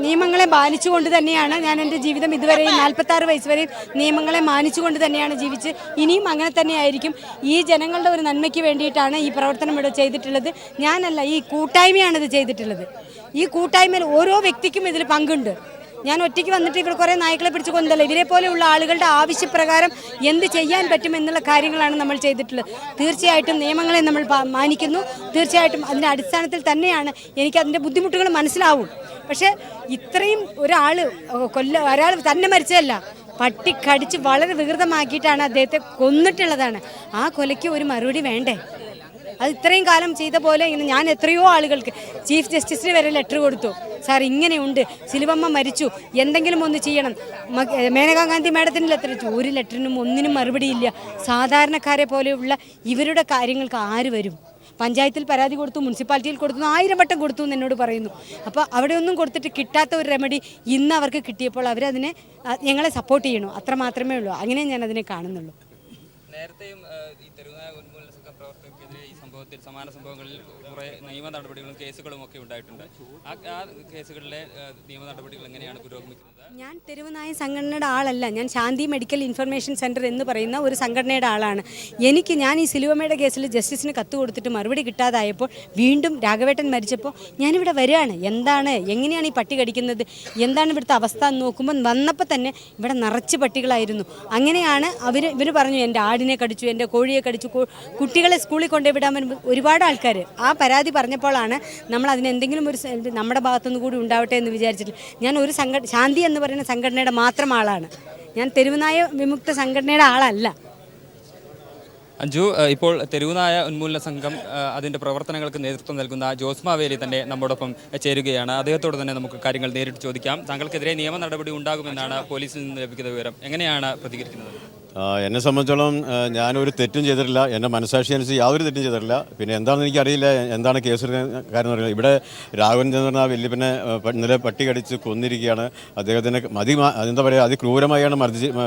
നിയമങ്ങളെ മാനിച്ചുകൊണ്ട് തന്നെയാണ് ഞാൻ എൻ്റെ ജീവിതം ഇതുവരെയും 46 വയസ്സ് വരെയും നിയമങ്ങളെ മാനിച്ചുകൊണ്ട് തന്നെയാണ് ജീവിച്ച് ഇനിയും അങ്ങനെ തന്നെയായിരിക്കും. ഈ ജനങ്ങളുടെ ഒരു നന്മയ്ക്ക് വേണ്ടിയിട്ടാണ് ഈ പ്രവർത്തനം ഇവിടെ ചെയ്തിട്ടുള്ളത്. ഞാനല്ല, ഈ കൂട്ടായ്മയാണിത് ചെയ്തിട്ടുള്ളത്. ഈ കൂട്ടായ്മയിൽ ഓരോ വ്യക്തിക്കും ഇതിൽ പങ്കുണ്ട്. ഞാൻ ഒറ്റയ്ക്ക് വന്നിട്ട് ഇവിടെ കുറേ നായ്ക്കളെ പിടിച്ച് കൊന്നതല്ല. ഇവരെ പോലെയുള്ള ആളുകളുടെ ആവശ്യപ്രകാരം എന്ത് ചെയ്യാൻ പറ്റും എന്നുള്ള കാര്യങ്ങളാണ് നമ്മൾ ചെയ്തിട്ടുള്ളത്. തീർച്ചയായിട്ടും നിയമങ്ങളെ നമ്മൾ മാനിക്കുന്നു. തീർച്ചയായിട്ടും അതിൻ്റെ അടിസ്ഥാനത്തിൽ തന്നെയാണ് എനിക്കതിൻ്റെ ബുദ്ധിമുട്ടുകൾ മനസ്സിലാവും. പക്ഷേ ഇത്രയും ഒരാൾ തന്നെ മരിച്ചതല്ല, പട്ടി കടിച്ച് വളരെ വികൃതമാക്കിയിട്ടാണ് അദ്ദേഹത്തെ കൊന്നിട്ടുള്ളതാണ്. ആ കൊലയ്ക്ക് ഒരു മറുപടി വേണ്ടേ? അത് ഇത്രയും കാലം ചെയ്ത പോലെ ഞാൻ എത്രയോ ആളുകൾക്ക് ചീഫ് ജസ്റ്റിസിന് വരെ ലെറ്റർ കൊടുത്തു. സാർ ഇങ്ങനെയുണ്ട്, സിലുവമ്മ മരിച്ചു, എന്തെങ്കിലും ഒന്ന് ചെയ്യണം. മേനകാ ഗാന്ധി മാഡത്തിന് ലെറ്റർ അയച്ചു. ഒരു ലെറ്ററിനും ഒന്നിനും മറുപടിയില്ല. സാധാരണക്കാരെ പോലെയുള്ള ഇവരുടെ കാര്യങ്ങൾക്ക് ആര് വരും? പഞ്ചായത്തിൽ പരാതി കൊടുത്തു, മുനിസിപ്പാലിറ്റിയിൽ കൊടുത്തു, 1000 വട്ടം കൊടുത്തു എന്ന് എന്നോട് പറയുന്നു. അപ്പോൾ അവിടെ ഒന്നും കൊടുത്തിട്ട് കിട്ടാത്ത ഒരു റെമഡി ഇന്ന് അവർക്ക് കിട്ടിയപ്പോൾ അവരതിനെ ഞങ്ങളെ സപ്പോർട്ട് ചെയ്യണു. അത്ര മാത്രമേ ഉള്ളൂ. അങ്ങനെ ഞാൻ അതിനെ കാണുന്നുള്ളൂ. നേരത്തെയും ഈ തെരുവുനായ ഉന്മൂലന സംഘ പ്രവർത്തകർക്കെതിരെ ഈ സംഭവത്തിൽ സമാന സംഭവങ്ങളിൽ കുറേ നിയമ നടപടികളും കേസുകളും ഒക്കെ ഉണ്ടായിട്ടുണ്ട്. ആ കേസുകളിലെ നിയമ നടപടികൾ എങ്ങനെയാണ് പുരോഗമിക്കുന്നത്? ഞാൻ തെരുവുനായ സംഘടനയുടെ ആളല്ല. ഞാൻ ശാന്തി മെഡിക്കൽ ഇൻഫർമേഷൻ സെൻറ്റർ എന്ന് പറയുന്ന ഒരു സംഘടനയുടെ ആളാണ്. ഞാൻ ഈ സിലുവമ്മയുടെ കേസിൽ ജസ്റ്റിസിന് കത്ത് കൊടുത്തിട്ട് മറുപടി കിട്ടാതായപ്പോൾ വീണ്ടും രാഘവേട്ടൻ മരിച്ചപ്പോൾ ഞാനിവിടെ വരികയാണ്. എങ്ങനെയാണ് ഈ പട്ടി കടിക്കുന്നത്, എന്താണ് ഇവിടുത്തെ അവസ്ഥ എന്ന് നോക്കുമ്പോൾ വന്നപ്പോൾ തന്നെ ഇവിടെ നിറച്ച് പട്ടികളായിരുന്നു. അങ്ങനെയാണ് ഇവർ പറഞ്ഞു എൻ്റെ ആടിനെ കടിച്ചു, എൻ്റെ കോഴിയെ കടിച്ചു, കുട്ടികളെ സ്കൂളിൽ കൊണ്ടുവിടാൻ വരുമ്പോൾ ഒരുപാട് ആൾക്കാർ ആ പരാതി പറഞ്ഞപ്പോഴാണ് നമ്മൾ അതിനെന്തെങ്കിലും ഒരു നമ്മുടെ ഭാഗത്തുനിന്ന് കൂടി ഉണ്ടാവട്ടെ എന്ന് വിചാരിച്ചിട്ട് ഞാൻ ഒരു ശാന്തി എന്ന് പറയുന്ന സംഘടനയുടെ മാത്രം ആളാണ്. ഞാൻ തെരുവുനായ വിമുക്ത സംഘടനയുടെ ആളല്ല. അഞ്ജു, ഇപ്പോൾ തെരുവുനായ ഉന്മൂലന സംഘം അതിൻ്റെ പ്രവർത്തനങ്ങൾക്ക് നേതൃത്വം നൽകുന്ന ജോസ് മാവേലി തന്നെ നമ്മോടൊപ്പം ചേരുകയാണ്. അദ്ദേഹത്തോട് തന്നെ നമുക്ക് കാര്യങ്ങൾ നേരിട്ട് ചോദിക്കാം. താങ്കൾക്കെതിരെ നിയമ നടപടി ഉണ്ടാകുമെന്നാണ് പോലീസിൽ നിന്ന് ലഭിക്കുന്ന വിവരം. എങ്ങനെയാണ് പ്രതികരിക്കുന്നത്? എന്നെ സംബന്ധിച്ചോളം ഞാനൊരു തെറ്റും ചെയ്തിട്ടില്ല. എൻ്റെ മനസാക്ഷി അനുസരിച്ച് യാതൊരു തെറ്റും ചെയ്തിട്ടില്ല. പിന്നെ എന്താണെന്ന് എനിക്കറിയില്ല, എന്താണ് കേസ് കാര്യം അറിയില്ല. ഇവിടെ രാഘവൻ എന്ന് പറഞ്ഞാൽ വല്യപ്പനെ ഇന്നലെ പട്ടി കടിച്ച് കൊന്നിരിക്കുകയാണ്. അദ്ദേഹത്തിന് എന്താ പറയുക, അതിക്രൂരമായാണ്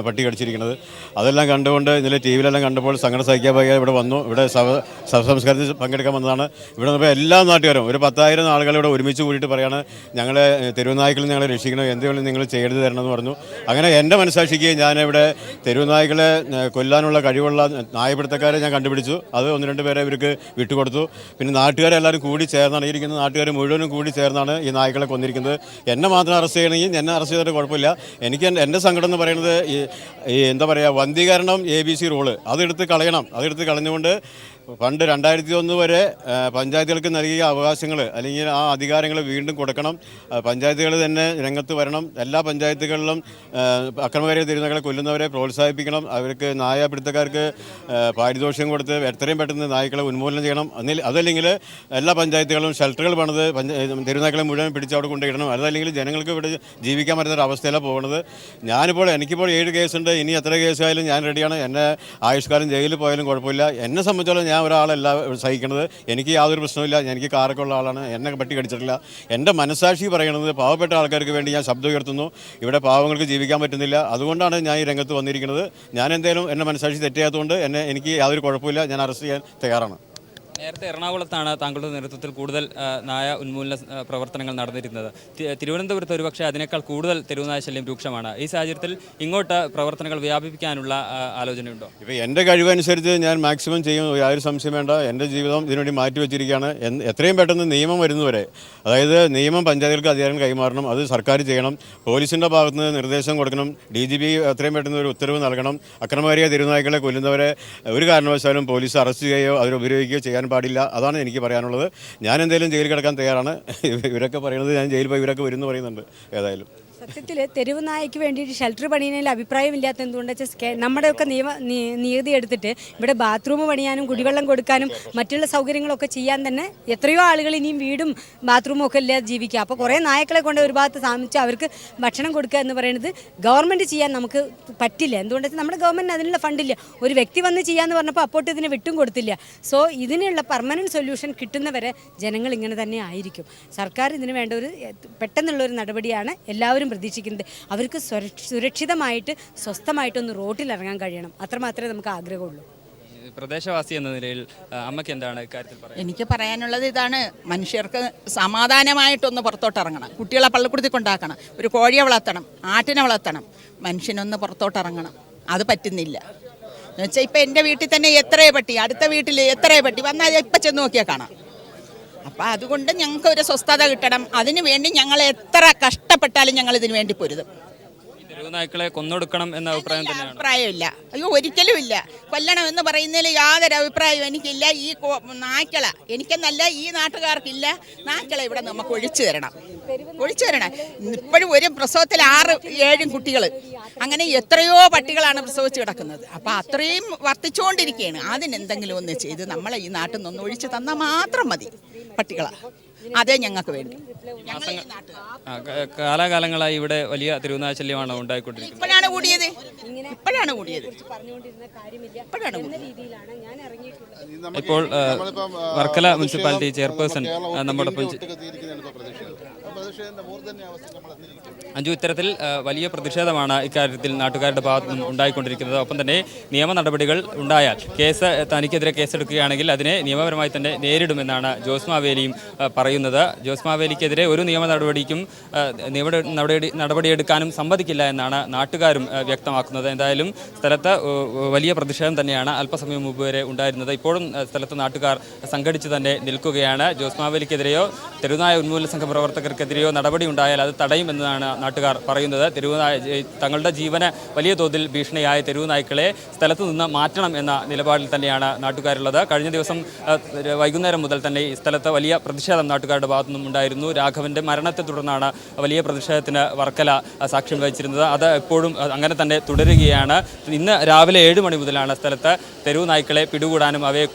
പട്ടി കടിച്ചിരിക്കുന്നത്. അതെല്ലാം കണ്ടുകൊണ്ട് ഇന്നലെ ടി വിയിലെല്ലാം കണ്ടപ്പോൾ സങ്കടം സഹിക്കാൻ വയ്യാതെ ഇവിടെ വന്നു. ഇവിടെ ശവസംസ്കാരത്തിൽ പങ്കെടുക്കാൻ വന്നതാണ്. ഇവിടെ നിന്ന് എല്ലാ നാട്ടുകാരും ഒരു 10,000 ആളുകൾ ഇവിടെ ഒരുമിച്ച് കൂടിയിട്ട് പറയാണ് ഞങ്ങളെ തെരുവുനായ്ക്കളിൽ ഞങ്ങളെ രക്ഷിക്കണം, എന്തെങ്കിലും നിങ്ങൾ ചെയ്തു തരണമെന്ന് പറഞ്ഞു. അങ്ങനെ എൻ്റെ മനസാക്ഷിക്ക് ഞാനിവിടെ തെരുവുനായ്ക്കളെ കൊല്ലാനുള്ള കഴിവുള്ള നായപിടുത്തക്കാരെ ഞാൻ കണ്ടുപിടിച്ചു. അത് 1-2 പേരെ ഇവർക്ക് വിട്ടുകൊടുത്തു. പിന്നെ നാട്ടുകാരെല്ലാവരും കൂടി ചേർന്നാണ്, ഇരിക്കുന്ന നാട്ടുകാർ മുഴുവനും കൂടി ചേർന്നാണ് ഈ നായ്ക്കളെ കൊന്നിരിക്കുന്നത്. എന്നെ മാത്രം അറസ്റ്റ് ചെയ്യണമെങ്കിൽ എന്നെ അറസ്റ്റ് ചെയ്തിട്ട് കുഴപ്പമില്ല. എൻ്റെ സങ്കടം എന്ന് പറയുന്നത് ഈ എന്താ പറയുക, വന്ധീകരണം ABC റൂള് അതെടുത്ത് കളയണം. അതെടുത്ത് കളഞ്ഞുകൊണ്ട് പണ്ട് 2001 വരെ പഞ്ചായത്തുകൾക്ക് നൽകിയ അവകാശങ്ങൾ അല്ലെങ്കിൽ ആ അധികാരങ്ങൾ വീണ്ടും കൊടുക്കണം. പഞ്ചായത്തുകൾ തന്നെ രംഗത്ത് വരണം. എല്ലാ പഞ്ചായത്തുകളിലും അക്രമകാരിയെ തെരുവുനായ്ക്കളെ കൊല്ലുന്നവരെ പ്രോത്സാഹിപ്പിക്കണം. അവർക്ക് നായപിടുത്തക്കാർക്ക് പാരിതോഷികം കൊടുത്ത് എത്രയും പെട്ടെന്ന് നായ്ക്കളെ ഉന്മൂലനം ചെയ്യണം. അതല്ലെങ്കിൽ എല്ലാ പഞ്ചായത്തുകളും ഷെൽട്ടറുകൾ പണിത് തെരുവുനായ്ക്കളെ മുഴുവൻ പിടിച്ച് അവിടെ കൊണ്ടിടണം. അതല്ലെങ്കിൽ ജനങ്ങൾക്ക് ഇവിടെ ജീവിക്കാൻ പറ്റുന്ന അവസ്ഥയിലാണ് പോകുന്നത്. എനിക്കിപ്പോൾ 7 കേസുണ്ട്. ഇനി എത്ര കേസായാലും ഞാൻ റെഡിയാണ്. എന്നെ ആയുഷ്കാലം ജയിലിൽ പോയാലും കുഴപ്പമില്ല. എന്നെ സംബന്ധിച്ചോളം ഞാൻ ഒരാളല്ല സഹിക്കുന്നത്. എനിക്ക് യാതൊരു പ്രശ്നമില്ല. എനിക്ക് കാറൊക്കെ ഉള്ള ആളാണ്. എന്നെ പട്ടി കടിച്ചിട്ടില്ല. എൻ്റെ മനസാക്ഷി പറയുന്നത് പാവപ്പെട്ട ആൾക്കാർക്ക് വേണ്ടി ഞാൻ ശബ്ദം ഉയർത്തുന്നു. ഇവിടെ പാവങ്ങൾക്ക് ജീവിക്കാൻ പറ്റുന്നില്ല. അതുകൊണ്ടാണ് ഞാൻ ഈ രംഗത്ത് വന്നിരിക്കുന്നത്. ഞാൻ എന്തായാലും എൻ്റെ മനസാക്ഷി തെറ്റാത്തതുകൊണ്ട് എനിക്ക് യാതൊരു കുഴപ്പമില്ല. ഞാൻ അറസ്റ്റ് ചെയ്യാൻ തയ്യാറാണ്. നേരത്തെ എറണാകുളത്താണ് താങ്കളുടെ നേതൃത്വത്തിൽ കൂടുതൽ നായ ഉന്മൂലന പ്രവർത്തനങ്ങൾ നടന്നിരുന്നത്. തിരുവനന്തപുരത്ത് ഒരുപക്ഷെ അതിനേക്കാൾ കൂടുതൽ തെരുവുനായ ശല്യം രൂക്ഷമാണ്. ഈ സാഹചര്യത്തിൽ ഇങ്ങോട്ട് പ്രവർത്തനങ്ങൾ വ്യാപിപ്പിക്കാനുള്ള ആലോചനയുണ്ടോ? ഇപ്പോൾ എൻ്റെ കഴിവനുസരിച്ച് ഞാൻ മാക്സിമം ചെയ്യും, യാതൊരു സംശയം വേണ്ട. എൻ്റെ ജീവിതം ഇതിനുവേണ്ടി മാറ്റിവെച്ചിരിക്കുകയാണ്. എത്രയും പെട്ടെന്ന് നിയമം വരുന്നവരെ, അതായത് നിയമം പഞ്ചായത്തുകൾക്ക് അധികാരം കൈമാറണം, അത് സർക്കാർ ചെയ്യണം. പോലീസിൻ്റെ ഭാഗത്ത് നിന്ന് നിർദ്ദേശം കൊടുക്കണം. DGP എത്രയും പെട്ടെന്ന് ഒരു ഉത്തരവ് നൽകണം. അക്രമകാരിയായ തെരുവുനായ്ക്കളെ കൊല്ലുന്നവരെ ഒരു കാരണവശാലും പോലീസ് അറസ്റ്റ് ചെയ്യുകയോ അതിൽ ഉപദ്രവിക്കുകയോ ചെയ്യാൻ പാടില്ല. അതാണ് എനിക്ക് പറയാനുള്ളത്. ഞാൻ എന്തെങ്കിലും ജയിലിൽ കിടക്കാൻ തയ്യാറാണ്. ഇവരൊക്കെ പറയുന്നത് ഞാൻ ജയിലിൽ പോയി ഇവരൊക്കെ വരുമെന്ന് പറയുന്നുണ്ട്. ഏതായാലും സത്യത്തിൽ തെരുവ് നായ്ക്ക് വേണ്ടിയിട്ട് ഷെൽട്ടർ പണിയുന്നതിൽ അഭിപ്രായമില്ലാത്ത എന്തുകൊണ്ടെന്ന് വെച്ചാൽ നമ്മുടെയൊക്കെ നികുതി എടുത്തിട്ട് ഇവിടെ ബാത്റൂം പണിയാനും കുടിവെള്ളം കൊടുക്കാനും മറ്റുള്ള സൗകര്യങ്ങളൊക്കെ ചെയ്യാൻ തന്നെ എത്രയോ ആളുകൾ ഇനിയും വീടും ബാത്റൂമും ഒക്കെ ഇല്ലാതെ ജീവിക്കുക. അപ്പോൾ കുറേ നായ്ക്കളെ കൊണ്ട് ഒരു ഭാഗത്ത് താമസിച്ച് അവർക്ക് ഭക്ഷണം കൊടുക്കുക എന്ന് പറയുന്നത് ഗവൺമെൻറ് ചെയ്യാൻ നമുക്ക് പറ്റില്ല. എന്തുകൊണ്ടെന്ന് വെച്ചാൽ നമ്മുടെ ഗവൺമെൻറ് അതിനുള്ള ഫണ്ടില്ല. ഒരു വ്യക്തി വന്ന് ചെയ്യാമെന്ന് പറഞ്ഞപ്പോൾ അപ്പോട്ട് ഇതിനെ വിട്ടും കൊടുത്തില്ല. സോ ഇതിനുള്ള പെർമനൻറ്റ് സൊല്യൂഷൻ കിട്ടുന്നവരെ ജനങ്ങൾ ഇങ്ങനെ തന്നെ ആയിരിക്കും. സർക്കാർ ഇതിന് വേണ്ട ഒരു പെട്ടെന്നുള്ളൊരു നടപടിയാണ് എല്ലാവരും പ്രതീക്ഷിക്കുന്നത്. അവർക്ക് സുരക്ഷിതമായിട്ട് സ്വസ്ഥമായിട്ടൊന്ന് റോട്ടിലിറങ്ങാൻ കഴിയണം. അത്രമാത്രമേ നമുക്ക് ആഗ്രഹമുള്ളൂ. പ്രദേശവാസി എന്ന നിലയിൽ അമ്മയ്ക്ക് എന്താണ് ഇക്കാര്യത്തിൽ പറയുന്നത്? എനിക്ക് പറയാനുള്ളത് ഇതാണ്, മനുഷ്യർക്ക് സമാധാനമായിട്ടൊന്ന് പുറത്തോട്ടിറങ്ങണം. കുട്ടികളെ പള്ളിക്കൂടത്തിൽ കൊണ്ടാക്കണം, ഒരു കോഴിയെ വളർത്തണം, ആട്ടിനെ വളർത്തണം, മനുഷ്യനൊന്ന് പുറത്തോട്ടിറങ്ങണം. അത് പറ്റുന്നില്ല എന്ന് വെച്ചാൽ ഇപ്പം എൻ്റെ വീട്ടിൽ തന്നെ എത്രയോ പട്ടി, അടുത്ത വീട്ടിൽ എത്രയോ പട്ടി വന്നാൽ ഇപ്പം ചെന്ന് നോക്കിയാൽ കാണാം. അപ്പം അതുകൊണ്ട് ഞങ്ങൾക്ക് ഒരു സ്വസ്ഥത കിട്ടണം. അതിനു വേണ്ടി ഞങ്ങൾ എത്ര കഷ്ടപ്പെട്ടാലും ഞങ്ങൾ ഇതിനു വേണ്ടി പൊരുതും. തെരുവുനായ്ക്കളെ കൊന്നൊടുക്കണം എന്ന അഭിപ്രായം തന്നെയാണ്? അഭിപ്രായമില്ല. അയ്യോ, ഒരിക്കലും ഇല്ല. കൊല്ലണം എന്ന് പറയുന്നതിൽ യാതൊരു അഭിപ്രായവും എനിക്കില്ല. ഈ നായ്ക്കള എനിക്കെന്നല്ല, ഈ നാട്ടുകാർക്കില്ല. നായ്ക്കളെ ഇവിടെ നമുക്ക് ഒഴിച്ചു തരണം. ഇപ്പോഴും ഒരു പ്രസവത്തിൽ 6-7 കുട്ടികൾ, അങ്ങനെ എത്രയോ പട്ടികളാണ് പ്രസവിച്ച് കിടക്കുന്നത്. അപ്പം അത്രയും വർദ്ധിച്ചുകൊണ്ടിരിക്കുകയാണ്. അതിനെന്തെങ്കിലും ഒന്ന് ചെയ്ത് നമ്മളെ ഈ നാട്ടിൽ നിന്ന് ഒഴിച്ചു തന്നാൽ മാത്രം മതി പട്ടികളെ. അതേ ഞങ്ങൾക്ക് വേണ്ടി. കാലാകാലങ്ങളായി ഇവിടെ വലിയ തെരുവുനായ ശല്യമാണ് ഉണ്ടായിക്കൊണ്ടിരിക്കുന്നത്. ഇപ്പോഴാണ് കൂടിയത്. ഇപ്പോൾ വർക്കല മുനിസിപ്പാലിറ്റി ചെയർപേഴ്സൺ നമ്മോടൊപ്പം. അഞ്ജു, ഇത്തരത്തിൽ വലിയ പ്രതിഷേധമാണ് ഇക്കാര്യത്തിൽ നാട്ടുകാരുടെ ഭാഗത്തു നിന്നും ഉണ്ടായിക്കൊണ്ടിരിക്കുന്നത്. ഒപ്പം തന്നെ നിയമ നടപടികൾ ഉണ്ടായാൽ, തനിക്കെതിരെ കേസെടുക്കുകയാണെങ്കിൽ അതിനെ നിയമപരമായി തന്നെ നേരിടുമെന്നാണ് ജോസ് മാവേലിയും പറയുന്നത്. ജോസ് മാവേലിക്കെതിരെ ഒരു നിയമ നടപടിക്കും നടപടിയെടുക്കാനും സമ്മതിക്കില്ല എന്നാണ് നാട്ടുകാരും വ്യക്തമാക്കുന്നത്. എന്തായാലും സ്ഥലത്ത് വലിയ പ്രതിഷേധം തന്നെയാണ് അല്പസമയം മുമ്പ് വരെ ഉണ്ടായിരുന്നത്. ഇപ്പോഴും സ്ഥലത്ത് നാട്ടുകാർ സംഘടിച്ച് തന്നെ നിൽക്കുകയാണ്. ജോസ് മാവേലിക്കെതിരെയോ തെരുവുനായ ഉന്മൂലന സംഘ പ്രവർത്തകർക്കെതിരെയോ നടപടി ഉണ്ടായാൽ അത് തടയുമെന്നാണ് നാട്ടുകാർ പറയുന്നത്. തങ്ങളുടെ ജീവന് വലിയ തോതിൽ ഭീഷണിയായ തെരുവുനായ്ക്കളെ സ്ഥലത്ത് നിന്ന് മാറ്റണം എന്ന നിലപാടിൽ തന്നെയാണ് നാട്ടുകാരുള്ളത്. കഴിഞ്ഞ ദിവസം വൈകുന്നേരം മുതൽ തന്നെ ഈ സ്ഥലത്ത് വലിയ പ്രതിഷേധം നാട്ടുകാരുടെ ഭാഗത്തു നിന്നും ഉണ്ടായിരുന്നു. രാഘവന്റെ മരണത്തെ തുടർന്നാണ് വലിയ പ്രതിഷേധത്തിന് വർക്കല സാക്ഷ്യം വഹിച്ചിരുന്നത്. അത് എപ്പോഴും അങ്ങനെ തന്നെ തുടരുകയാണ്. ഇന്ന് രാവിലെ 7 മണി മുതലാണ് സ്ഥലത്ത് തെരുവുനായ്ക്കളെ പിടികൂടാനും അവയെ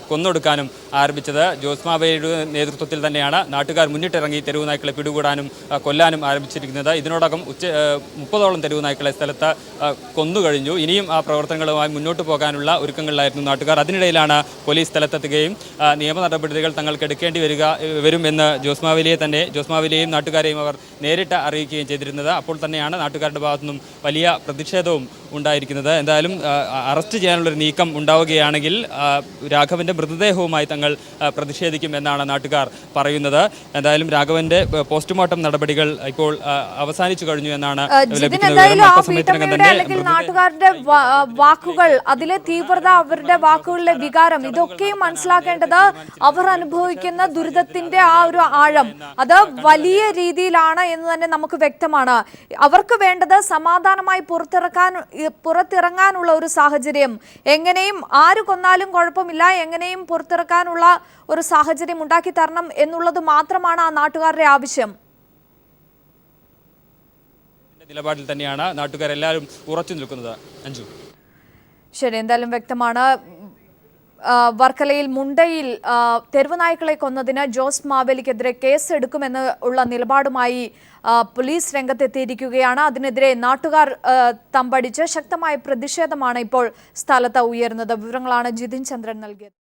കൊന്നൊടുക്കാനും ആരംഭിച്ചത്. ജോസ് മാവേലിയുടെ നേതൃത്വത്തിൽ തന്നെയാണ് നാട്ടുകാർ മുന്നിട്ടിറങ്ങി തെരുവുനായ്ക്കളെ പിടികൂടാനും കൊല്ലാനും ആരംഭിച്ചിരിക്കുന്നത്. ഇതിനോടകം 30ഓളം തെരുവുനായ്ക്കളെ സ്ഥലത്ത് കൊന്നുകഴിഞ്ഞു. ഇനിയും ആ പ്രവർത്തനങ്ങളുമായി മുന്നോട്ട് പോകാനുള്ള ഒരുക്കങ്ങളിലായിരുന്നു നാട്ടുകാർ. അതിനിടയിലാണ് പോലീസ് സ്ഥലത്തെത്തുകയും നിയമ നടപടികൾ തങ്ങൾക്ക് എടുക്കേണ്ടി വരുമെന്ന് ജോസ് മാവേലിയെയും നാട്ടുകാരെയും അവർ നേരിട്ട് അറിയിക്കുകയും ചെയ്തിരുന്നത്. അപ്പോൾ തന്നെയാണ് നാട്ടുകാരുടെ ഭാഗത്തുനിന്നും വലിയ പ്രതിഷേധവും ഉണ്ടായിരിക്കുന്നത്. എന്തായാലും അറസ്റ്റ് ചെയ്യാനുള്ളൊരു നീക്കം ഉണ്ടാവുകയാണെങ്കിൽ രാഘവന്റെ മൃതദേഹവുമായി തങ്ങൾ പ്രതിഷേധിക്കുമെന്നാണ് നാട്ടുകാർ പറയുന്നത്. എന്തായാലും രാഘവന്റെ പോസ്റ്റ്മോർട്ടം നടപടികൾ ഇപ്പോൾ അവസാനിച്ചു കഴിഞ്ഞു എന്നാണ് നാട്ടുകാരുടെ വാക്കുകൾ, അതിലെ തീവ്രത, അവരുടെ വാക്കുകളിലെ വികാരം, ഇതൊക്കെയും മനസ്സിലാക്കേണ്ടത് അവർ അനുഭവിക്കുന്ന ദുരിതത്തിന്റെ ആ ഒരു ആഴം അത് വലിയ രീതിയിലാണ് എന്ന് തന്നെ നമുക്ക് വ്യക്തമാണ്. അവർക്ക് വേണ്ടത് സമാധാനമായി പുറത്തിറങ്ങാനുള്ള ഒരു സാഹചര്യം, എങ്ങനെയും ആര് കൊന്നാലും കുഴപ്പമില്ല, എങ്ങനെയും പുറത്തിറക്കാനുള്ള ഒരു സാഹചര്യം ഉണ്ടാക്കി തരണം എന്നുള്ളത് മാത്രമാണ് ആ നാട്ടുകാരുടെ ആവശ്യം. നിലപാടിൽ തന്നെയാണ് നാട്ടുകാരെല്ലാവരും ഉറച്ചു നിൽക്കുന്നത്. അഞ്ജു, ശരി, എന്തായാലും വ്യക്തമാണ്. വർക്കലയിൽ മുണ്ടയിൽ തെരുവുനായ്ക്കളെ കൊന്നതിന് ജോസ് മാവേലിക്കെതിരെ കേസെടുക്കുമെന്ന് ഉള്ള നിലപാടുമായി പോലീസ് രംഗത്തെത്തിയിരിക്കുകയാണ്. അതിനെതിരെ നാട്ടുകാർ തമ്പടിച്ച് ശക്തമായ പ്രതിഷേധമാണ് ഇപ്പോൾ സ്ഥലത്ത് ഉയർന്നത്. വിവരങ്ങളാണ് ജിതിൻ ചന്ദ്രൻ നൽകിയത്.